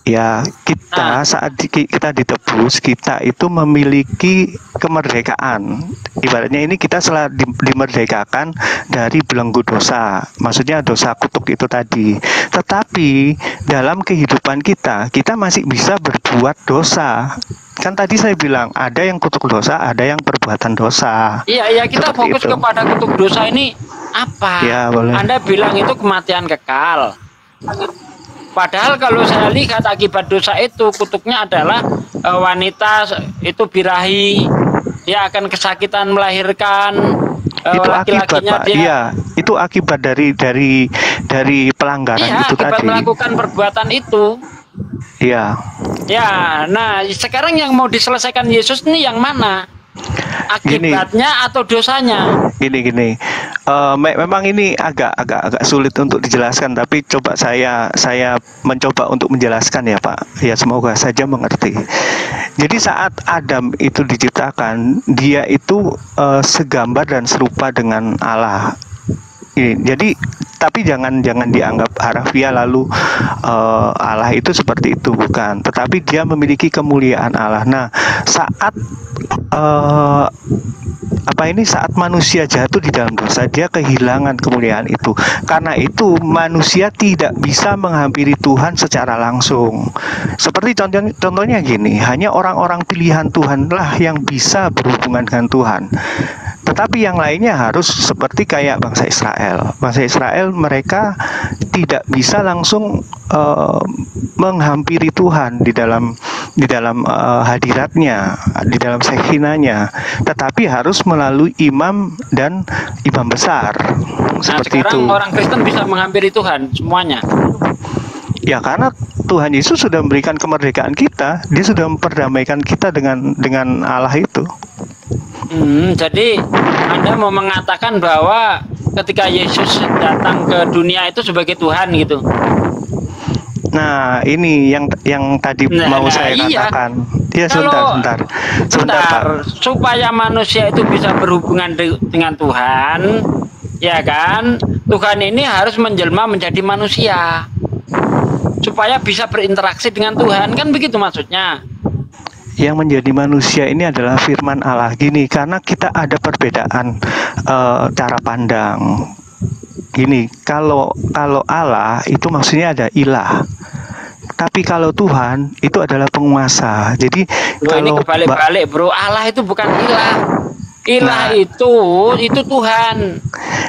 Ya, kita saat kita ditebus, kita itu memiliki kemerdekaan. Ibaratnya ini kita telah dimerdekakan dari belenggu dosa. Maksudnya dosa kutuk itu tadi. Tetapi dalam kehidupan kita masih bisa berbuat dosa. Kan tadi saya bilang ada yang kutuk dosa, ada yang perbuatan dosa. Iya, kita fokus kepada kutuk dosa ini apa? Ya, boleh. Anda bilang itu kematian kekal. Padahal kalau saya lihat akibat dosa itu, kutuknya adalah wanita itu birahi, dia akan kesakitan melahirkan, itu akibat, Pak. Iya, itu akibat dari pelanggaran itu tadi. Iya, akibat melakukan perbuatan itu. Iya. Ya, nah sekarang yang mau diselesaikan Yesus ini yang mana? Akibatnya atau dosanya? Gini. Memang ini agak sulit untuk dijelaskan, tapi coba saya mencoba untuk menjelaskan ya, Pak. Ya, semoga saja mengerti. Jadi saat Adam itu diciptakan, dia itu segambar dan serupa dengan Allah. Jadi tapi jangan dianggap harafiah lalu Allah itu seperti itu, bukan. Tetapi dia memiliki kemuliaan Allah. Nah, saat saat manusia jatuh di dalam dosa, dia kehilangan kemuliaan itu. Karena itu manusia tidak bisa menghampiri Tuhan secara langsung. Seperti contohnya gini, hanya orang-orang pilihan Tuhanlah yang bisa berhubungan dengan Tuhan. Tetapi yang lainnya harus seperti kayak bangsa Israel. Bangsa Israel mereka tidak bisa langsung menghampiri Tuhan di dalam hadiratnya, di dalam sekhinanya, tetapi harus melalui imam dan imam besar. Seperti sekarang itu. Orang Kristen bisa menghampiri Tuhan semuanya. Ya, karena Tuhan Yesus sudah memberikan kemerdekaan kita, dia sudah memperdamaikan kita dengan Allah itu. Jadi Anda mau mengatakan bahwa ketika Yesus datang ke dunia itu sebagai Tuhan gitu? Nah, ini yang tadi mau saya katakan. Ya, sebentar, Pak. Supaya manusia itu bisa berhubungan dengan Tuhan, ya kan? Tuhan ini harus menjelma menjadi manusia supaya bisa berinteraksi dengan Tuhan, kan begitu maksudnya? yang menjadi manusia ini adalah firman Allah. Gini, karena kita ada perbedaan cara pandang. Gini, kalau Allah itu maksudnya ada ilah. Tapi kalau Tuhan itu adalah penguasa. Jadi Bro, kalau ini kebalik-balik, Bro. Allah itu bukan ilah. Ilah itu Tuhan.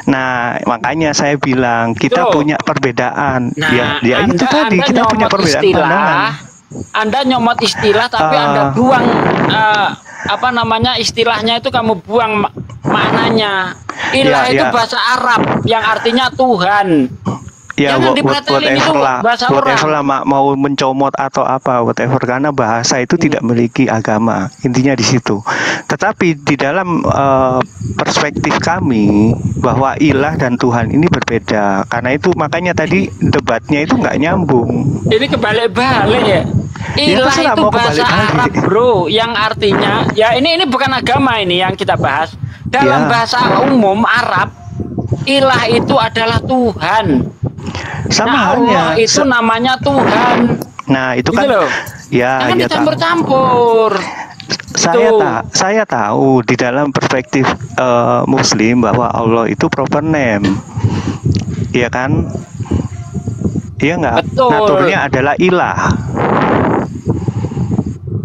Nah, makanya saya bilang kita punya perbedaan. Nah, ya itu tadi kita punya perbedaan pandangan. Anda nyomot istilah tapi Anda buang istilahnya itu kamu buang maknanya. Ilah itu bahasa Arab yang artinya Tuhan. Ya, jangan dipretelin itu bahasa whatever orang. lah, mau mencomot atau apa, whatever, karena bahasa itu tidak memiliki agama, intinya di situ. Tetapi di dalam perspektif kami bahwa ilah dan Tuhan ini berbeda. Karena itu makanya tadi debatnya itu nggak nyambung. Ini kebalik-balik ya. Ilah Ya, itu bahasa Arab, Bro, yang artinya ya ini bukan agama ini yang kita bahas. Dalam bahasa umum Arab, ilah itu adalah Tuhan. Sama halnya Allah itu namanya Tuhan. Nah, itu kan gitu loh. ya Jangan ya dicampur-campur. Saya tahu di dalam perspektif Muslim bahwa Allah itu proper name. Iya kan? Iya nggak? Naturnya adalah ilah.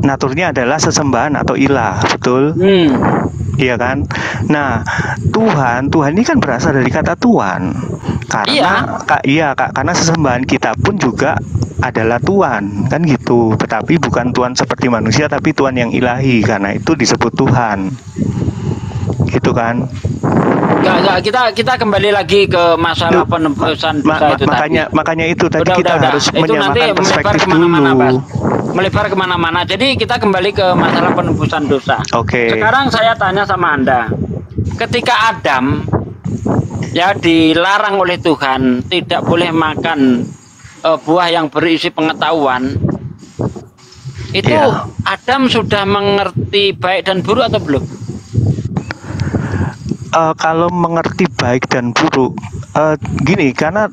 Naturnya adalah sesembahan atau ilah, betul? Iya kan? Nah, Tuhan ini kan berasal dari kata Tuhan. Karena karena sesembahan kita pun juga adalah Tuhan, kan gitu. Tetapi bukan Tuhan seperti manusia, tapi Tuhan yang ilahi. Karena itu disebut Tuhan. Gitu kan? Enggak, kita kembali lagi ke masalah penebusan dosa itu makanya itu tadi kita harus itu nanti menyamakan perspektif kemana-mana, dulu. Melebar kemana-mana. Jadi kita kembali ke masalah penebusan dosa. Oke. Sekarang saya tanya sama Anda, ketika Adam ya dilarang oleh Tuhan tidak boleh makan buah yang berisi pengetahuan, itu Adam sudah mengerti baik dan buruk atau belum? Kalau mengerti baik dan buruk, gini, karena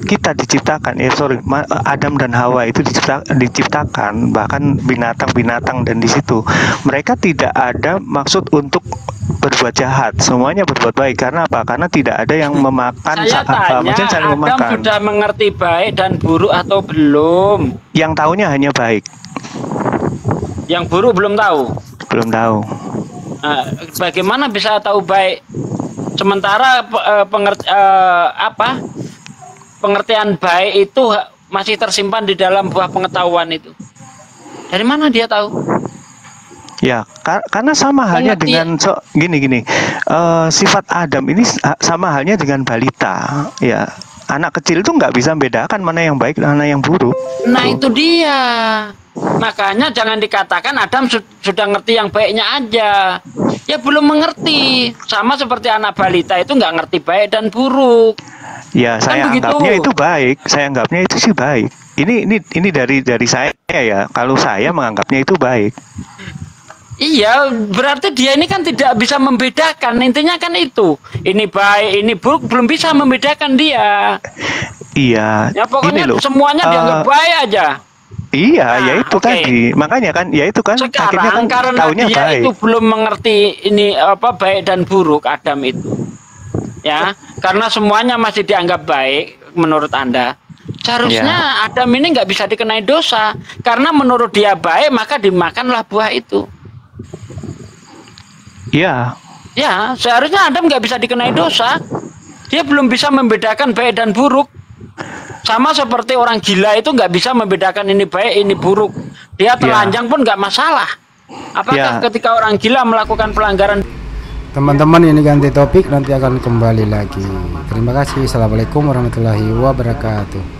kita diciptakan, Adam dan Hawa itu diciptakan, bahkan binatang-binatang, dan di situ mereka tidak ada maksud untuk berbuat jahat, semuanya berbuat baik. Karena apa? Karena tidak ada yang memakan. Saya tanya, Adam sudah mengerti baik dan buruk atau belum? Yang tahunya hanya baik. Yang buruk belum tahu. Belum tahu. Bagaimana bisa tahu baik sementara pengertian baik itu masih tersimpan di dalam buah pengetahuan itu? Dari mana dia tahu? Ya, karena sama halnya dengan gini. Sifat Adam ini sama halnya dengan balita. Ya, anak kecil itu nggak bisa membedakan mana yang baik dan mana yang buruk. Nah, itu dia. Makanya jangan dikatakan Adam sudah ngerti yang baiknya aja. Ya belum mengerti. Sama seperti anak balita itu nggak ngerti baik dan buruk. Ya, saya anggapnya itu baik. Saya anggapnya itu sih baik. Ini dari saya ya. Kalau saya menganggapnya itu baik. Iya, berarti dia ini kan tidak bisa membedakan. Intinya kan itu. Ini baik, ini buruk, belum bisa membedakan dia. Iya. Ya pokoknya semuanya dianggap baik aja. Iya, ya itu tadi. Makanya kan, ya itu kan. Sekarang kan karena dia baik. Itu belum mengerti ini baik dan buruk Adam itu. Ya, karena semuanya masih dianggap baik menurut Anda. Seharusnya Adam ini nggak bisa dikenai dosa. Karena menurut dia baik, maka dimakanlah buah itu. Iya. Ya, seharusnya Adam nggak bisa dikenai dosa. Dia belum bisa membedakan baik dan buruk. Sama seperti orang gila itu nggak bisa membedakan ini baik, ini buruk. Dia telanjang pun nggak masalah. Apakah ketika orang gila melakukan pelanggaran? Teman-teman, ini ganti topik, nanti akan kembali lagi. Terima kasih. Assalamualaikum warahmatullahi wabarakatuh.